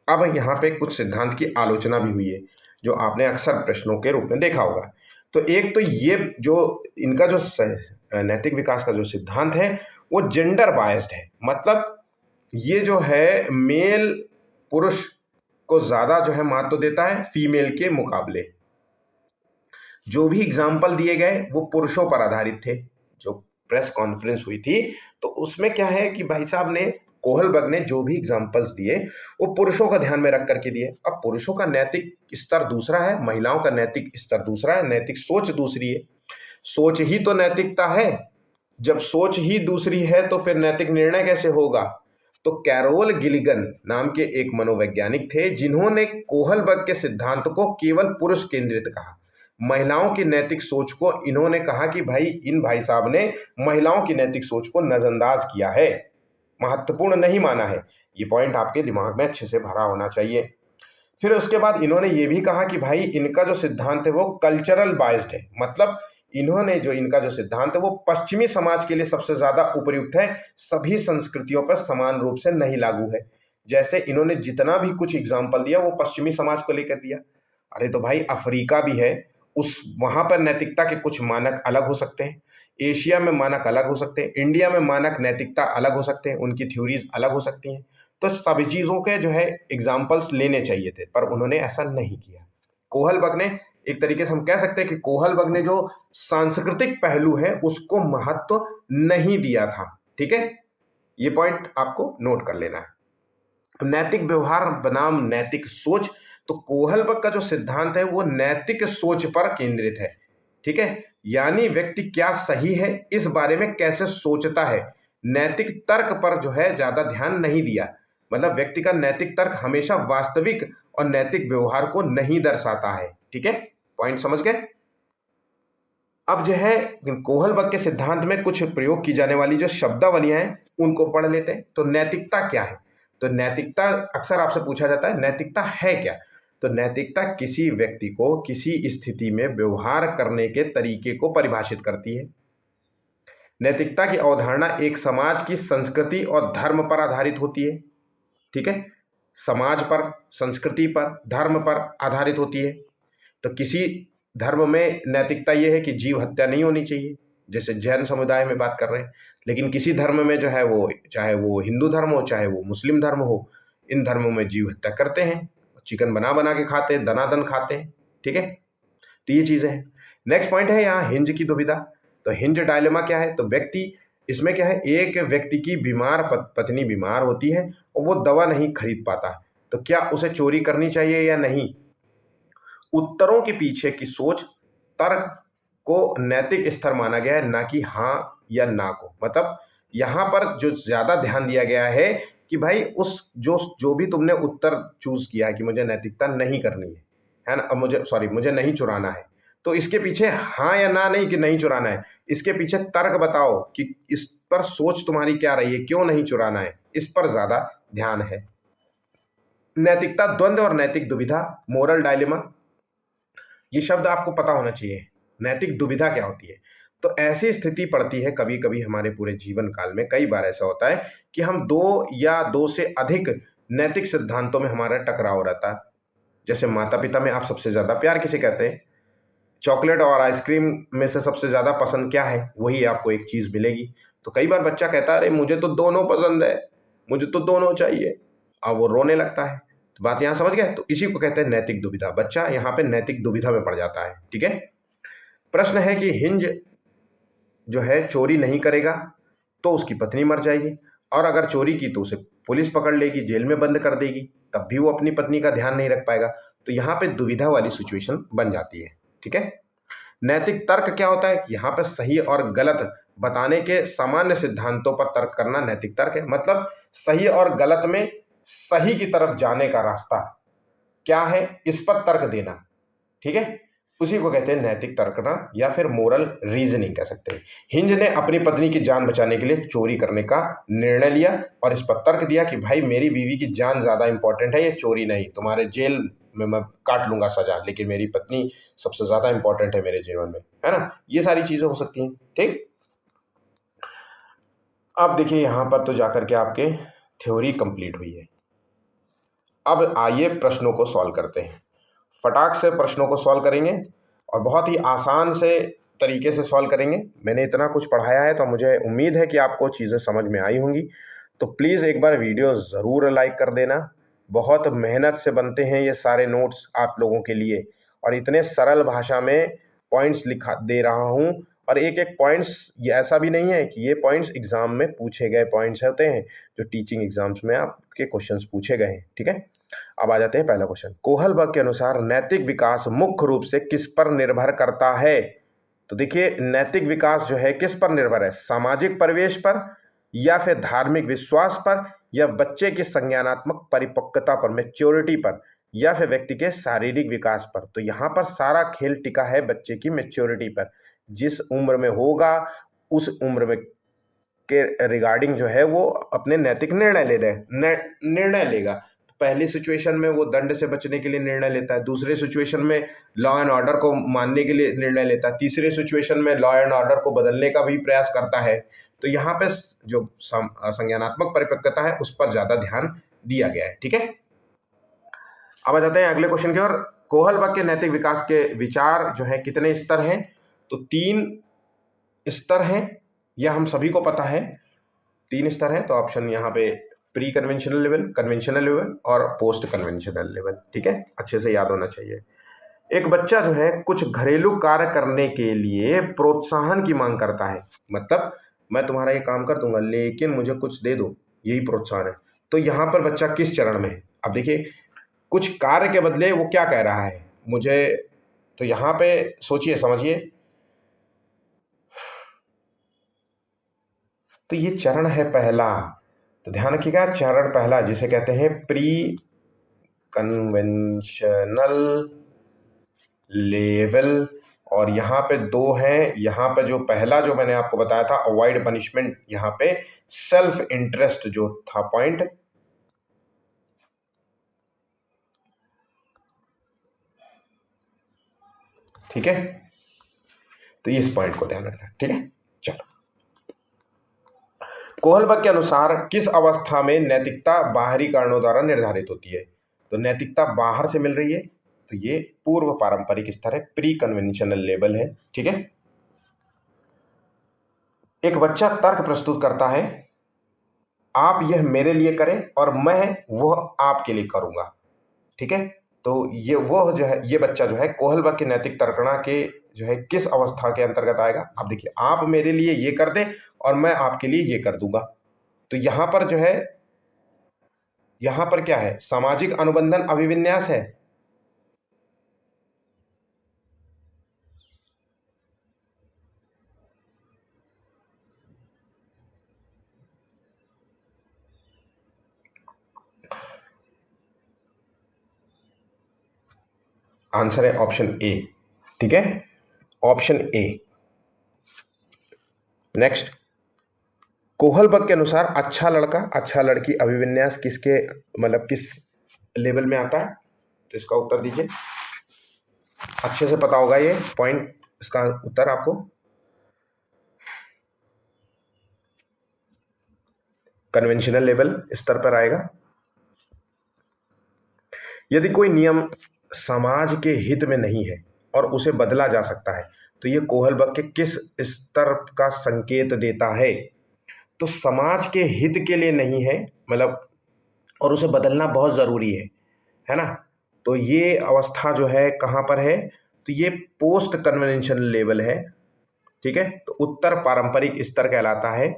अब यहाँ पे कुछ सिद्धांत की आलोचना भी हुई है जो आपने अक्सर प्रश्नों के रूप में देखा होगा। तो एक तो ये जो इनका जो नैतिक विकास का जो सिद्धांत है वो जेंडर बायस्ड है, मतलब ये जो है मेल पुरुष को ज्यादा जो है महत्व देता है फीमेल के मुकाबले। जो भी एग्जाम्पल दिए गए वो पुरुषों पर आधारित थे। जो प्रेस कॉन्फ्रेंस हुई थी तो उसमें क्या है कि भाई साहब ने, कोहलबर्ग ने जो भी एग्जाम्पल्स दिए वो पुरुषों का ध्यान में रख करके दिए। अब पुरुषों का नैतिक स्तर दूसरा है, महिलाओं का नैतिक स्तर दूसरा है, नैतिक सोच दूसरी है। सोच ही तो नैतिकता है, जब सोच ही दूसरी है तो फिर नैतिक निर्णय कैसे होगा? तो कैरोल गिलिगन नाम के एक मनोवैज्ञानिक थे जिन्होंने कोहलबर्ग के सिद्धांत को केवल पुरुष केंद्रित कहा। महिलाओं की नैतिक सोच को इन्होंने कहा कि भाई इन भाई साहब ने महिलाओं की नैतिक सोच को नजरअंदाज किया है, महत्वपूर्ण नहीं माना है। ये पॉइंट आपके दिमाग में अच्छे से भरा होना चाहिए। फिर उसके बाद इन्होंने ये भी कहा कि भाई इनका जो सिद्धांत है वो कल्चरल बाइज्ड है, मतलब इन्होंने जो इनका जो सिद्धांत है वो पश्चिमी समाज के लिए सबसे ज्यादा उपयुक्त है, सभी संस्कृतियों पर समान रूप से नहीं लागू है। जैसे इन्होंने जितना भी कुछ एग्जाम्पल दिया वो पश्चिमी समाज को लेकर दिया। अरे तो भाई अफ्रीका भी है, उस वहां पर नैतिकता के कुछ मानक अलग हो सकते हैं, एशिया में मानक अलग हो सकते हैं, इंडिया में मानक नैतिकता अलग हो सकते हैं, उनकी थ्योरीज अलग हो सकती हैं। तो सभी चीजों के जो है एग्जाम्पल्स लेने चाहिए थे, पर उन्होंने ऐसा नहीं किया। कोहलबर्ग ने, एक तरीके से हम कह सकते हैं कि कोहलबर्ग ने जो सांस्कृतिक पहलू है उसको महत्व नहीं दिया था। ठीक है, ये पॉइंट आपको नोट कर लेना है। नैतिक व्यवहार बनाम नैतिक सोच, तो कोहलबर्ग का जो सिद्धांत है वो नैतिक सोच पर केंद्रित है। ठीक है, यानी व्यक्ति क्या सही है इस बारे में कैसे सोचता है, नैतिक तर्क पर जो है ज्यादा ध्यान नहीं दिया। मतलब व्यक्ति का नैतिक तर्क हमेशा वास्तविक और नैतिक व्यवहार को नहीं दर्शाता है। ठीक है, पॉइंट समझ गए। अब जो है कोहलबर्ग के सिद्धांत में कुछ प्रयोग की जाने वाली जो शब्दावलियां हैं उनको पढ़ लेते हैं। तो नैतिकता क्या है, तो नैतिकता अक्सर आपसे पूछा जाता है नैतिकता है क्या। तो नैतिकता किसी व्यक्ति को किसी स्थिति में व्यवहार करने के तरीके को परिभाषित करती है। नैतिकता की अवधारणा एक समाज की संस्कृति और धर्म पर आधारित होती है। ठीक है, समाज पर, संस्कृति पर, धर्म पर आधारित होती है। तो किसी धर्म में नैतिकता यह है कि जीव हत्या नहीं होनी चाहिए, जैसे जैन समुदाय में बात कर रहे हैं। लेकिन किसी धर्म में जो है वो, चाहे वो हिंदू धर्म हो चाहे वो मुस्लिम धर्म हो, इन धर्मों में जीव हत्या करते हैं, चिकन बना बना के खाते हैं, दनादन खाते हैं। ठीक है, तो ये चीजें हैं। नेक्स्ट पॉइंट है यहाँ हिंज की दुविधा। तो हिंज डायलेमा क्या है, तो व्यक्ति, इसमें क्या है, एक व्यक्ति की बीमार पत्नी बीमार होती है और वो दवा नहीं खरीद पाता, तो क्या उसे चोरी करनी चाहिए या नहीं। उत्तरों के पीछे की सोच, तर्क को नैतिक स्तर माना गया है, ना कि हाँ या ना को। मतलब यहां पर जो ज्यादा ध्यान दिया गया है कि भाई उस जो भी तुमने उत्तर चूज किया है कि मुझे नैतिकता नहीं करनी है ना, मुझे नहीं चुराना है, तो इसके पीछे हाँ या ना नहीं कि नहीं चुराना है, इसके पीछे तर्क बताओ कि इस पर सोच तुम्हारी क्या रही है, क्यों नहीं चुराना है, इस पर ज्यादा ध्यान है। नैतिकता द्वंद्व और नैतिक दुविधा, मोरल डायलेमा, ये शब्द आपको पता होना चाहिए। नैतिक दुविधा क्या होती है, तो ऐसी स्थिति पड़ती है कभी कभी हमारे पूरे जीवन काल में, कई बार ऐसा होता है कि हम दो या दो से अधिक नैतिक सिद्धांतों में हमारा टकराव रहता है। जैसे माता पिता में आप सबसे ज्यादा प्यार किसे कहते हैं, चॉकलेट और आइसक्रीम में से सबसे ज्यादा पसंद क्या है, वही आपको एक चीज मिलेगी। तो कई बार बच्चा कहता है अरे मुझे तो दोनों पसंद है, मुझे तो दोनों चाहिए, अब वो रोने लगता है। तो बात यहां समझ गए, तो इसी को कहते हैं नैतिक दुविधा। बच्चा यहाँ पे नैतिक दुविधा में पड़ जाता है। ठीक है, प्रश्न है कि हिंज जो है चोरी नहीं करेगा तो उसकी पत्नी मर जाएगी, और अगर चोरी की तो उसे पुलिस पकड़ लेगी, जेल में बंद कर देगी, तब भी वो अपनी पत्नी का ध्यान नहीं रख पाएगा। तो यहाँ पे दुविधा वाली सिचुएशन बन जाती है। ठीक है, नैतिक तर्क क्या होता है कि यहाँ पर सही और गलत बताने के सामान्य सिद्धांतों पर तर्क करना नैतिक तर्क है। मतलब सही और गलत में सही की तरफ जाने का रास्ता क्या है, इस पर तर्क देना। ठीक है, उसी को कहते हैं नैतिक तर्कना या फिर मोरल रीजनिंग कह सकते हैं। हिंज ने अपनी पत्नी की जान बचाने के लिए चोरी करने का निर्णय लिया और इस पर तर्क दिया कि भाई मेरी बीवी की जान ज्यादा इंपॉर्टेंट है, ये चोरी नहीं। तुम्हारे जेल में मैं काट लूंगा सजा, लेकिन मेरी पत्नी सबसे ज्यादा इंपॉर्टेंट है मेरे जीवन में, है ना। ये सारी चीजें हो सकती हैं। ठीक, अब देखिए यहां पर तो जाकर के आपके थ्योरी कंप्लीट हुई है। अब आइए प्रश्नों को सॉल्व करते हैं। फटाक से प्रश्नों को सॉल्व करेंगे और बहुत ही आसान से तरीके से सॉल्व करेंगे। मैंने इतना कुछ पढ़ाया है तो मुझे उम्मीद है कि आपको चीज़ें समझ में आई होंगी। तो प्लीज़ एक बार वीडियो ज़रूर लाइक कर देना। बहुत मेहनत से बनते हैं ये सारे नोट्स आप लोगों के लिए, और इतने सरल भाषा में पॉइंट्स लिखा दे रहा हूँ। और एक एक पॉइंट्स ये ऐसा भी नहीं है कि ये पॉइंट्स एग्जाम में पूछे गए पॉइंट्स होते हैं, जो टीचिंग एग्जाम्स में आपके क्वेश्चंस पूछे गए हैं। ठीक है, अब आ जाते हैं पहला क्वेश्चन। कोहलबर्ग के अनुसार नैतिक विकास मुख्य रूप से किस पर निर्भर करता है। तो देखिए नैतिक विकास जो है किस पर निर्भर है, सामाजिक परिवेश पर, या फिर धार्मिक विश्वास पर, या बच्चे की संज्ञानात्मक परिपक्वता पर, मैच्योरिटी पर, या फिर व्यक्ति के शारीरिक विकास पर। तो यहाँ पर सारा खेल टिका है बच्चे की मैच्योरिटी पर। जिस उम्र में होगा उस उम्र में के रिगार्डिंग जो है वो अपने नैतिक निर्णय लेगा। पहली सिचुएशन में वो दंड से बचने के लिए निर्णय लेता है, दूसरे सिचुएशन में लॉ एंड ऑर्डर को मानने के लिए निर्णय लेता है, तीसरे सिचुएशन में लॉ एंड ऑर्डर को बदलने का भी प्रयास करता है। तो यहाँ पे जो संज्ञानात्मक परिपक्वता है उस पर ज्यादा ध्यान दिया गया है। ठीक है, अब आ जाते हैं अगले क्वेश्चन की ओर। कोहलबर्ग के नैतिक विकास के विचार जो है कितने स्तर हैं? तो 3 स्तर हैं, यह हम सभी को पता है। 3 स्तर हैं, तो ऑप्शन यहाँ पे pre conventional level, conventional level और पोस्ट कन्वेंशनल लेवल। ठीक है, अच्छे से याद होना चाहिए। एक बच्चा जो है कुछ घरेलू कार्य करने के लिए प्रोत्साहन की मांग करता है, मतलब मैं तुम्हारा ये काम कर दूंगा लेकिन मुझे कुछ दे दो, यही प्रोत्साहन है। तो यहाँ पर बच्चा किस चरण में है? अब देखिए, कुछ कार्य के बदले वो क्या कह रहा है मुझे, तो यहाँ पे सोचिए समझिए। तो ये चरण है पहला, तो ध्यान रखिएगा, चरण पहला जिसे कहते हैं प्री कन्वेंशनल लेवल। और यहाँ पे 2 हैं, यहाँ पे जो पहला जो मैंने आपको बताया था अवॉइड पनिशमेंट, यहाँ पे सेल्फ इंटरेस्ट जो था पॉइंट। ठीक है, तो इस पॉइंट को ध्यान रखना। ठीक है, चलो। कोहलबर्ग के अनुसार किस अवस्था में नैतिकता बाहरी कारणों द्वारा निर्धारित होती है? तो नैतिकता बाहर से मिल रही है, तो ये पूर्व पारंपरिक स्तर है, प्री कन्वेंशनल लेवल है। ठीक है, एक बच्चा तर्क प्रस्तुत करता है, आप यह मेरे लिए करें और मैं वह आपके लिए करूंगा। ठीक है, तो ये वो जो है, ये बच्चा जो है कोहलबर्ग की नैतिक तर्कणा के जो है किस अवस्था के अंतर्गत आएगा? अब देखिए, आप मेरे लिए ये कर दें और मैं आपके लिए ये कर दूंगा। तो यहां पर जो है, यहां पर क्या है? सामाजिक अनुबंधन अभिविन्यास है। आंसर है ऑप्शन ए। ठीक है, ऑप्शन ए। नेक्स्ट, कोहलबर्ग के अनुसार अच्छा लड़का अच्छा लड़की अभिविन्यास किसके, मतलब किस लेवल में आता है? तो इसका उत्तर दीजिए, अच्छे से पता होगा ये पॉइंट, इसका उत्तर आपको कन्वेंशनल लेवल स्तर पर आएगा। यदि कोई नियम समाज के हित में नहीं है और उसे बदला जा सकता है, तो ये कोहलबर्ग के किस स्तर का संकेत देता है? तो समाज के हित के लिए नहीं है, मतलब और उसे बदलना बहुत जरूरी है ना? तो ये अवस्था जो है कहां पर है? तो ये पोस्ट कन्वेंशनल लेवल है। ठीक है, तो उत्तर पारंपरिक स्तर कहलाता है।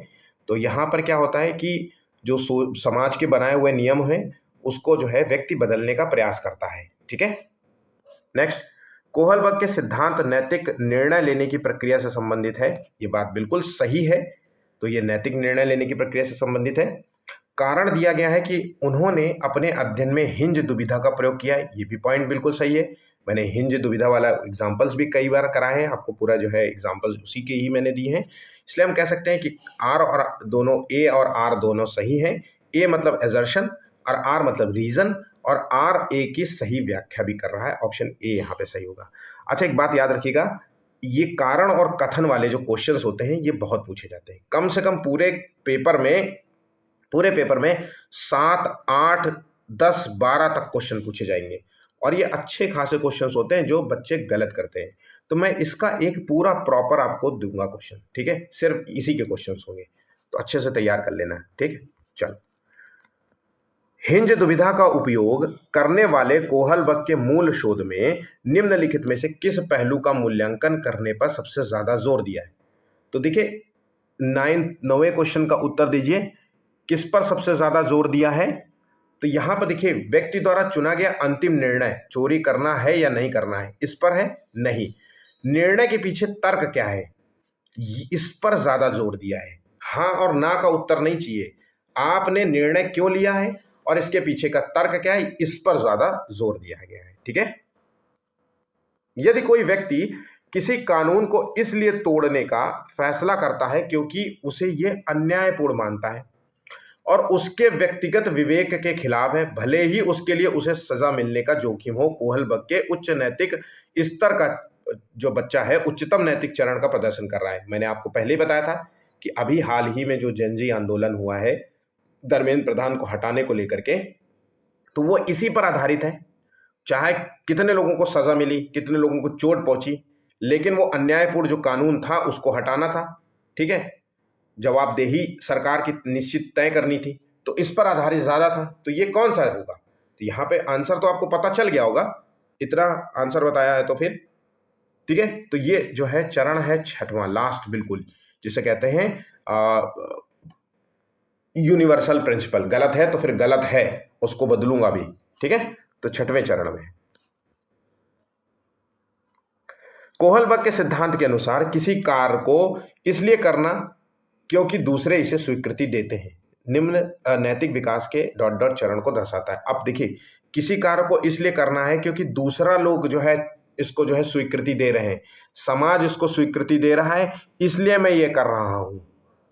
तो यहां पर क्या होता है कि जो समाज के बनाए हुए नियम हैं उसको जो है व्यक्ति बदलने का प्रयास करता है। ठीक है, नेक्स्ट, कोहलबर्ग के सिद्धांत नैतिक निर्णय लेने की प्रक्रिया से संबंधित है। ये बात बिल्कुल सही है, तो ये नैतिक निर्णय लेने की प्रक्रिया से संबंधित है। कारण दिया गया है कि उन्होंने अपने अध्ययन में हिंज दुविधा का प्रयोग किया है। ये भी पॉइंट बिल्कुल सही है, मैंने हिंज दुविधा वाला एग्जांपल्स भी कई बार कराए हैं आपको, पूरा जो है एग्जांपल्स उसी के ही मैंने दिए हैं। इसलिए हम कह सकते हैं कि आर और दोनों, ए और आर दोनों सही हैं। ए मतलब एजर्शन और आर मतलब रीजन, और आर ए की सही व्याख्या भी कर रहा है। ऑप्शन ए यहाँ पे सही होगा। अच्छा, एक बात याद रखिएगा, ये कारण और कथन वाले जो क्वेश्चंस होते हैं ये बहुत पूछे जाते हैं। कम से कम पूरे पेपर में 7, 8, 10, 12 तक क्वेश्चन पूछे जाएंगे, और ये अच्छे खासे क्वेश्चंस होते हैं जो बच्चे गलत करते हैं। तो मैं इसका एक पूरा प्रॉपर आपको दूंगा क्वेश्चन। ठीक है, सिर्फ इसी के क्वेश्चंस होंगे, तो अच्छे से तैयार कर लेना है। ठीक है, चलो। हिंज दुविधा का उपयोग करने वाले कोहलबर्ग के मूल शोध में निम्नलिखित में से किस पहलू का मूल्यांकन करने पर सबसे ज्यादा जोर दिया है? तो देखिए, 9वें क्वेश्चन का उत्तर दीजिए, किस पर सबसे ज्यादा जोर दिया है? तो यहां पर देखिए, व्यक्ति द्वारा चुना गया अंतिम निर्णय चोरी करना है या नहीं करना है, इस पर है? नहीं। निर्णय के पीछे तर्क क्या है, इस पर ज्यादा जोर दिया है। हाँ और ना का उत्तर नहीं चाहिए, आपने निर्णय क्यों लिया है और इसके पीछे का तर्क क्या है, इस पर ज्यादा जोर दिया गया है। ठीक है, यदि कोई व्यक्ति किसी कानून को इसलिए तोड़ने का फैसला करता है क्योंकि उसे यह अन्यायपूर्ण मानता है और उसके व्यक्तिगत विवेक के खिलाफ है, भले ही उसके लिए उसे सजा मिलने का जोखिम हो, कोहलबर्ग के उच्च नैतिक स्तर का जो बच्चा है उच्चतम नैतिक चरण का प्रदर्शन कर रहा है। मैंने आपको पहले ही बताया था कि अभी हाल ही में जो जेनजी आंदोलन हुआ है धर्मेंद्र प्रधान को हटाने को लेकर के, तो वो इसी पर आधारित है। चाहे कितने लोगों को सजा मिली, कितने लोगों को चोट पहुंची, लेकिन वो अन्यायपूर्ण जो कानून था उसको हटाना था। ठीक है, जवाबदेही सरकार की निश्चित तय करनी थी, तो इस पर आधारित ज्यादा था। तो ये कौन सा होगा, तो यहां पे आंसर तो आपको पता चल गया होगा, इतना आंसर बताया है तो फिर। ठीक है, तो ये जो है चरण है छठवां, लास्ट, बिल्कुल जिसे कहते हैं यूनिवर्सल प्रिंसिपल। गलत है तो फिर गलत है, उसको बदलूंगा भी। ठीक है, तो छठवें चरण में कोहलबर्ग के सिद्धांत के अनुसार किसी कार्य को इसलिए करना क्योंकि दूसरे इसे स्वीकृति देते हैं, निम्न नैतिक विकास के डॉट डॉट चरण को दर्शाता है। अब देखिए, किसी कार्य को इसलिए करना है क्योंकि दूसरा लोग जो है इसको जो है स्वीकृति दे रहे हैं, समाज इसको स्वीकृति दे रहा है, इसलिए मैं ये कर रहा हूं।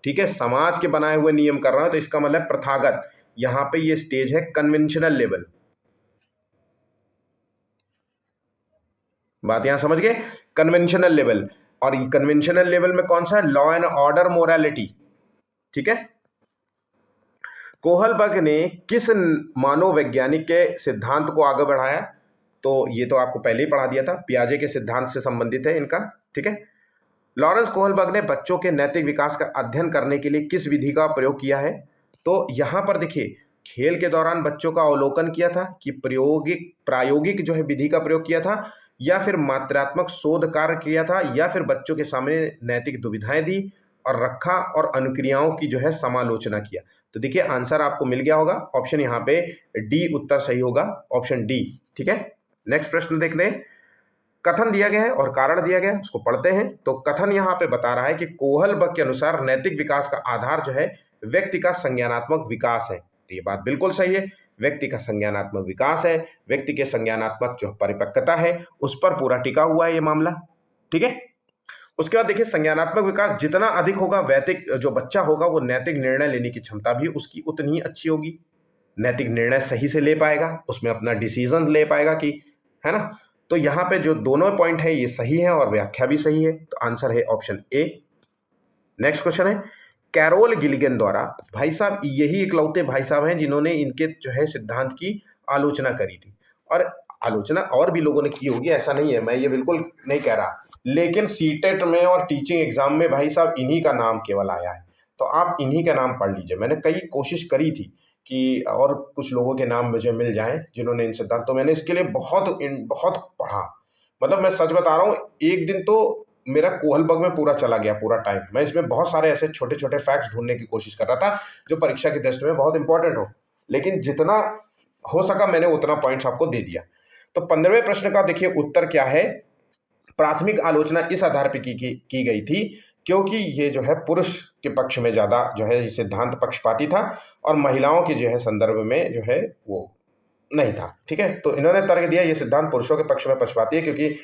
ठीक है, समाज के बनाए हुए नियम कर रहा हूं, तो इसका मतलब प्रथागत। यहां पे ये स्टेज है कन्वेंशनल लेवल। बात यहां समझ गए, कन्वेंशनल लेवल। और कन्वेंशनल लेवल में कौन सा है, लॉ एंड ऑर्डर, मोरालिटी। ठीक है, कोहलबर्ग ने किस मानववैज्ञानिक के सिद्धांत को आगे बढ़ाया, तो ये तो आपको पहले ही पढ़ा दिया था, पियाजे के सिद्धांत से संबंधित है इनका। ठीक है, लॉरेंस कोहलबर्ग ने बच्चों के नैतिक विकास का अध्ययन करने के लिए किस विधि का प्रयोग किया है, तो यहां पर देखिए, खेल के दौरान बच्चों का अवलोकन किया था कि प्रायोगिक जो है विधि का प्रयोग किया था, या फिर मात्रात्मक शोध कार्य किया था, या फिर बच्चों के सामने नैतिक दुविधाएं दी और रखा और अनुक्रियाओं की जो है समालोचना किया। तो देखिए आंसर आपको मिल गया होगा, ऑप्शन यहाँ पे डी उत्तर सही होगा, ऑप्शन डी। ठीक है, नेक्स्ट प्रश्न देखते हैं। कथन दिया गया है और कारण दिया गया है, उसको पढ़ते हैं। तो कथन यहाँ पे बता रहा है कि कोहलबर्ग के अनुसार नैतिक विकास का आधार जो है व्यक्ति का संज्ञानात्मक विकास है। तो ये बात बिल्कुल सही है, व्यक्ति का संज्ञानात्मक विकास है, व्यक्ति के संज्ञानात्मक जो परिपक्वता है उस पर पूरा टिका हुआ है ये मामला। ठीक है, उसके बाद देखिए, संज्ञानात्मक विकास जितना अधिक होगा, वैतिक जो बच्चा होगा वो नैतिक निर्णय लेने की क्षमता भी उसकी उतनी ही अच्छी होगी, नैतिक निर्णय सही से ले पाएगा, उसमें अपना डिसीजन ले पाएगा कि, है ना। तो यहाँ पे जो दोनों पॉइंट है ये सही है और व्याख्या भी सही है, तो आंसर है ऑप्शन ए। नेक्स्ट क्वेश्चन है, कैरोल गिलिगन द्वारा, भाई साहब यही इकलौते भाई साहब हैं जिन्होंने इनके जो है सिद्धांत की आलोचना करी थी, और आलोचना और भी लोगों ने की होगी, ऐसा नहीं है, मैं ये बिल्कुल नहीं कह रहा, लेकिन सीटेट में और टीचिंग एग्जाम में भाई साहब इन्हीं का नाम केवल आया है, तो आप इन्हीं का नाम पढ़ लीजिए। मैंने कई कोशिश करी थी कि और कुछ लोगों के नाम मुझे मिल जाएं जिन्होंने इन सिद्धांत, तो मैंने इसके लिए बहुत पढ़ा, मतलब मैं सच बता रहा हूँ, एक दिन तो मेरा कोहलबर्ग में पूरा चला गया, पूरा टाइम मैं इसमें बहुत सारे ऐसे छोटे छोटे फैक्ट्स ढूंढने की कोशिश कर रहा था जो परीक्षा की दृष्टि में बहुत इंपॉर्टेंट हो, लेकिन जितना हो सका मैंने उतना पॉइंट्स आपको दे दिया। तो 15वें प्रश्न का देखिए उत्तर क्या है, प्राथमिक आलोचना इस आधार पर की गई थी क्योंकि ये जो है पुरुष के पक्ष में ज्यादा जो है ये सिद्धांत पक्षपाती था और महिलाओं के जो है संदर्भ में जो है वो नहीं था। ठीक है, तो इन्होंने तर्क दिया ये सिद्धांत पुरुषों के पक्ष में पक्षपाती है क्योंकि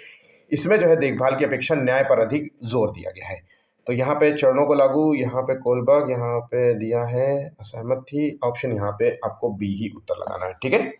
इसमें जो है देखभाल की अपेक्षा न्याय पर अधिक जोर दिया गया है। तो यहाँ पे चरणों को लागू, यहाँ पे कोहलबर्ग, यहाँ पे दिया है असहमत थी, ऑप्शन यहाँ पे आपको बी ही उत्तर लगाना है। ठीक है,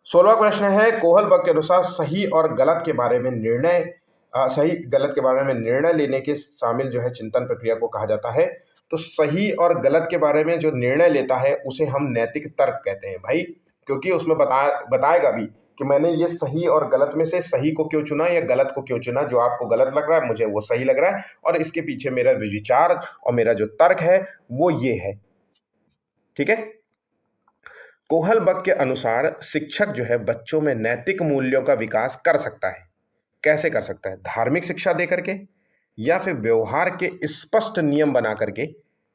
16वां प्रश्न है, कोहलबर्ग के अनुसार सही और गलत के बारे में सही गलत के बारे में निर्णय लेने के शामिल जो है चिंतन प्रक्रिया को कहा जाता है। तो सही और गलत के बारे में जो निर्णय लेता है उसे हम नैतिक तर्क कहते हैं भाई, क्योंकि उसमें बताएगा भी कि मैंने ये सही और गलत में से सही को क्यों चुना या गलत को क्यों चुना, जो आपको गलत लग रहा है मुझे वो सही लग रहा है, और इसके पीछे मेरा विचार और मेरा जो तर्क है वो ये है। ठीक है, कोहलबर्ग के अनुसार शिक्षक जो है बच्चों में नैतिक मूल्यों का विकास कर सकता है। कैसे कर सकता है, धार्मिक शिक्षा दे करके, या फिर व्यवहार के स्पष्ट नियम बना करके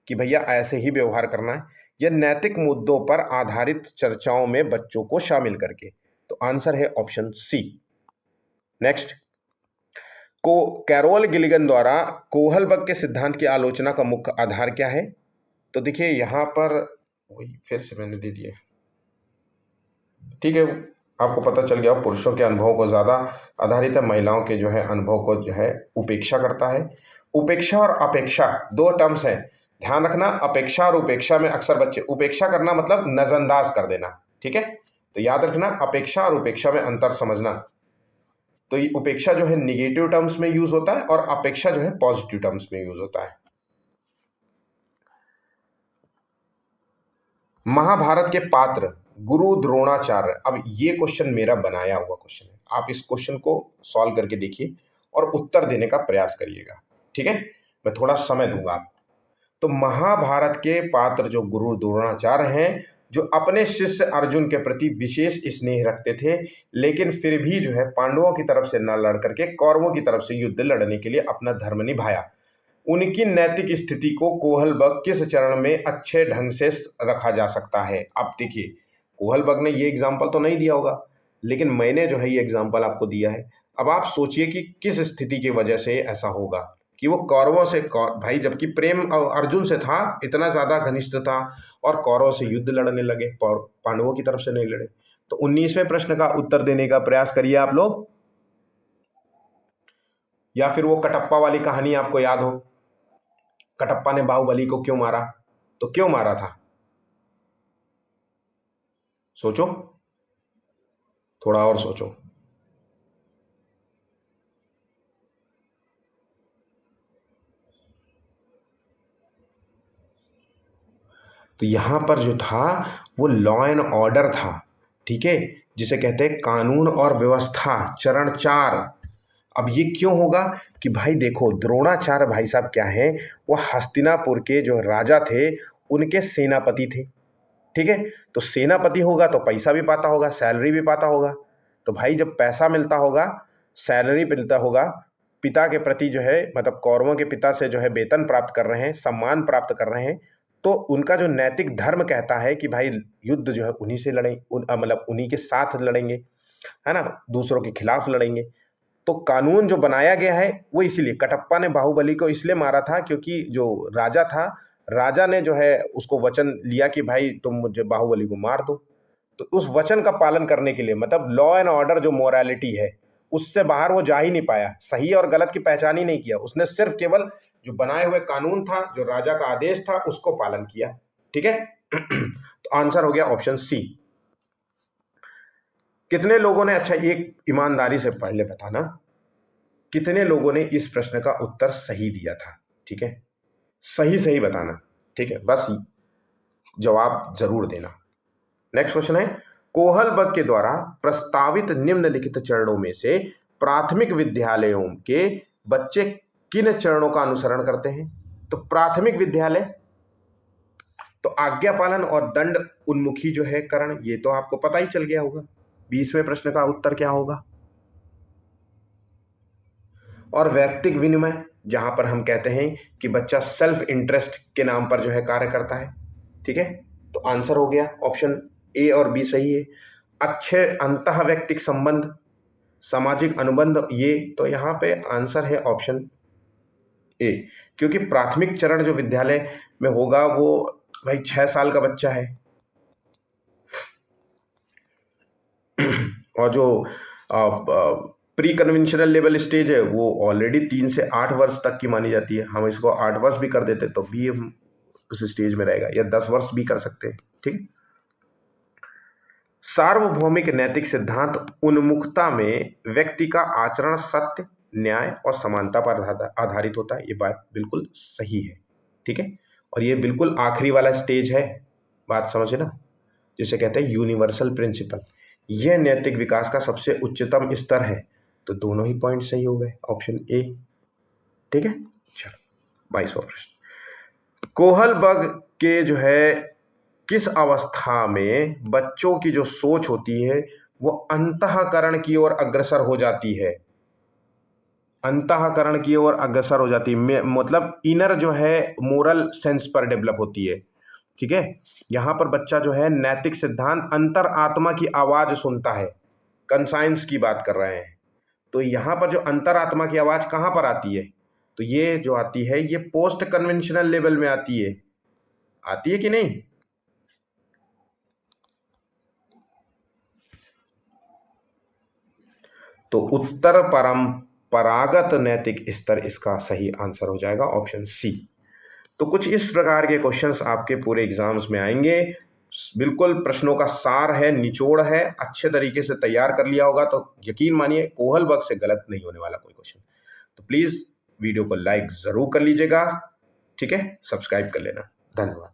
कि भैया ऐसे ही व्यवहार करना है, या नैतिक मुद्दों पर आधारित चर्चाओं में बच्चों को शामिल करके। तो आंसर है option C. Next, Carol Gilligan द्वारा कोहलबर्ग के सिद्धांत की आलोचना का मुख्य आधार क्या है, तो देखिए यहां पर वही फिर से मैंने दे दिया, ठीक है। आपको पता चल गया पुरुषों के अनुभवों को ज़्यादा आधारित है, महिलाओं के जो है अनुभव को जो है उपेक्षा करता है। उपेक्षा और अपेक्षा दो टर्म्स हैं, ध्यान रखना। अपेक्षा और उपेक्षा में अक्सर बच्चे, उपेक्षा करना मतलब नजरअंदाज कर देना, ठीक है। तो याद रखना अपेक्षा और उपेक्षा में अंतर समझना। तो ये उपेक्षा जो है निगेटिव टर्म्स में यूज होता है और अपेक्षा जो है पॉजिटिव टर्म्स में यूज होता है। महाभारत के पात्र गुरु द्रोणाचार्य, अब ये क्वेश्चन मेरा बनाया हुआ क्वेश्चन है, आप इस क्वेश्चन को सॉल्व करके देखिए और उत्तर देने का प्रयास करिएगा, ठीक है। मैं थोड़ा समय दूंगा आपको। तो महाभारत के पात्र जो गुरु द्रोणाचार्य हैं, जो अपने शिष्य अर्जुन के प्रति विशेष स्नेह रखते थे, लेकिन फिर भी जो है पांडवों की तरफ से न लड़ करके कौरवों की तरफ से युद्ध लड़ने के लिए अपना धर्म निभाया। उनकी नैतिक स्थिति को कोहलबर्ग किस चरण में अच्छे ढंग से रखा जा सकता है? अब देखिए, कोहलबर्ग ने ये एग्जाम्पल तो नहीं दिया होगा, लेकिन मैंने जो है ये एग्जाम्पल आपको दिया है। अब आप सोचिए कि किस स्थिति की वजह से ऐसा होगा कि वो कौरवों से भाई, जबकि प्रेम अर्जुन से था, इतना ज्यादा घनिष्ठ था, और कौरवों से युद्ध लड़ने लगे, पांडवों की तरफ से नहीं लड़े। तो 19वें प्रश्न का उत्तर देने का प्रयास करिए आप लोग, या फिर वो कटप्पा वाली कहानी आपको याद हो, कटप्पा ने बाहुबली को क्यों मारा? तो क्यों मारा था? सोचो, थोड़ा और सोचो। तो यहां पर जो था वो लॉ एंड ऑर्डर था, ठीक है, जिसे कहते हैं कानून और व्यवस्था, चरण 4। अब ये क्यों होगा कि भाई देखो, द्रोणाचार्य भाई साहब क्या है, वो हस्तिनापुर के जो राजा थे उनके सेनापति थे, ठीक है। तो सेनापति होगा तो पैसा भी पाता होगा, सैलरी भी पाता होगा। तो भाई जब पैसा मिलता होगा, सैलरी मिलता होगा, पिता के प्रति जो है, मतलब कौरवों के पिता से जो है वेतन प्राप्त कर रहे हैं, सम्मान प्राप्त कर रहे हैं, तो उनका जो नैतिक धर्म कहता है कि भाई युद्ध जो है उन्हीं से लड़ें, मतलब उन्हीं के साथ लड़ेंगे, है ना, दूसरों के खिलाफ लड़ेंगे। तो कानून जो बनाया गया है वो इसीलिए कटप्पा ने बाहुबली को इसलिए मारा था क्योंकि जो राजा था, राजा ने जो है उसको वचन लिया कि भाई तुम मुझे बाहुबली को मार दो। तो उस वचन का पालन करने के लिए, मतलब लॉ एंड ऑर्डर जो मोरालिटी है, उससे बाहर वो जा ही नहीं पाया, सही और गलत की पहचान ही नहीं किया उसने, सिर्फ केवल जो बनाए हुए कानून था, जो राजा का आदेश था, उसको पालन किया, ठीक है। तो आंसर हो गया ऑप्शन सी। कितने लोगों ने, अच्छा एक ईमानदारी से पहले बताना, कितने लोगों ने इस प्रश्न का उत्तर सही दिया था? ठीक है, सही सही बताना, ठीक है, बस जवाब जरूर देना। नेक्स्ट क्वेश्चन है, कोहलबर्ग के द्वारा प्रस्तावित निम्नलिखित चरणों में से प्राथमिक विद्यालयों के बच्चे किन चरणों का अनुसरण करते हैं? तो प्राथमिक विद्यालय, तो आज्ञा पालन और दंड उन्मुखी जो है करण, ये तो आपको पता ही चल गया होगा। 20वें प्रश्न का उत्तर क्या होगा? और वैयक्तिक विनिमय, जहां पर हम कहते हैं कि बच्चा सेल्फ इंटरेस्ट के नाम पर जो है कार्य करता है, ठीक है। तो आंसर हो गया ऑप्शन ए और बी सही है। अच्छे अंतः वैयक्तिक संबंध, सामाजिक अनुबंध, ये तो यहाँ पे आंसर है ऑप्शन ए, क्योंकि प्राथमिक चरण जो विद्यालय में होगा वो भाई 6 साल का बच्चा है, और जो प्री कन्वेंशनल लेवल स्टेज है वो ऑलरेडी 3 से 8 वर्ष तक की मानी जाती है। हम इसको 8 वर्ष भी कर देते तो भी हम उस स्टेज में रहेगा, या 10 वर्ष भी कर सकते हैं, ठीक। सार्वभौमिक नैतिक सिद्धांत उन्मुखता में व्यक्ति का आचरण सत्य, न्याय और समानता पर आधारित होता है, ये बात बिल्कुल सही है, ठीक है। और ये बिल्कुल आखिरी वाला स्टेज है, बात समझे ना, जिसे कहते हैं यूनिवर्सल प्रिंसिपल। यह नैतिक विकास का सबसे उच्चतम स्तर है। तो दोनों ही पॉइंट सही हो गए, ऑप्शन ए, ठीक है। चलो 22वां प्रश्न, कोहलबर्ग के जो है किस अवस्था में बच्चों की जो सोच होती है वो अंतःकरण की ओर अग्रसर हो जाती है? अंतःकरण की ओर अग्रसर हो जाती है मतलब इनर जो है मोरल सेंस पर डेवलप होती है, ठीक है। यहां पर बच्चा जो है नैतिक सिद्धांत, अंतर आत्मा की आवाज सुनता है, कंसाइंस की बात कर रहे हैं। तो यहां पर जो अंतर आत्मा की आवाज कहां पर आती है? तो ये जो आती है ये पोस्ट कन्वेंशनल लेवल में आती है कि नहीं? तो उत्तर परंपरागत नैतिक स्तर इसका सही आंसर हो जाएगा ऑप्शन सी। तो कुछ इस प्रकार के क्वेश्चंस आपके पूरे एग्जाम्स में आएंगे। बिल्कुल प्रश्नों का सार है, निचोड़ है, अच्छे तरीके से तैयार कर लिया होगा तो यकीन मानिए कोहल वर्ग से गलत नहीं होने वाला कोई क्वेश्चन। तो प्लीज वीडियो को लाइक जरूर कर लीजिएगा, ठीक है, सब्सक्राइब कर लेना। धन्यवाद।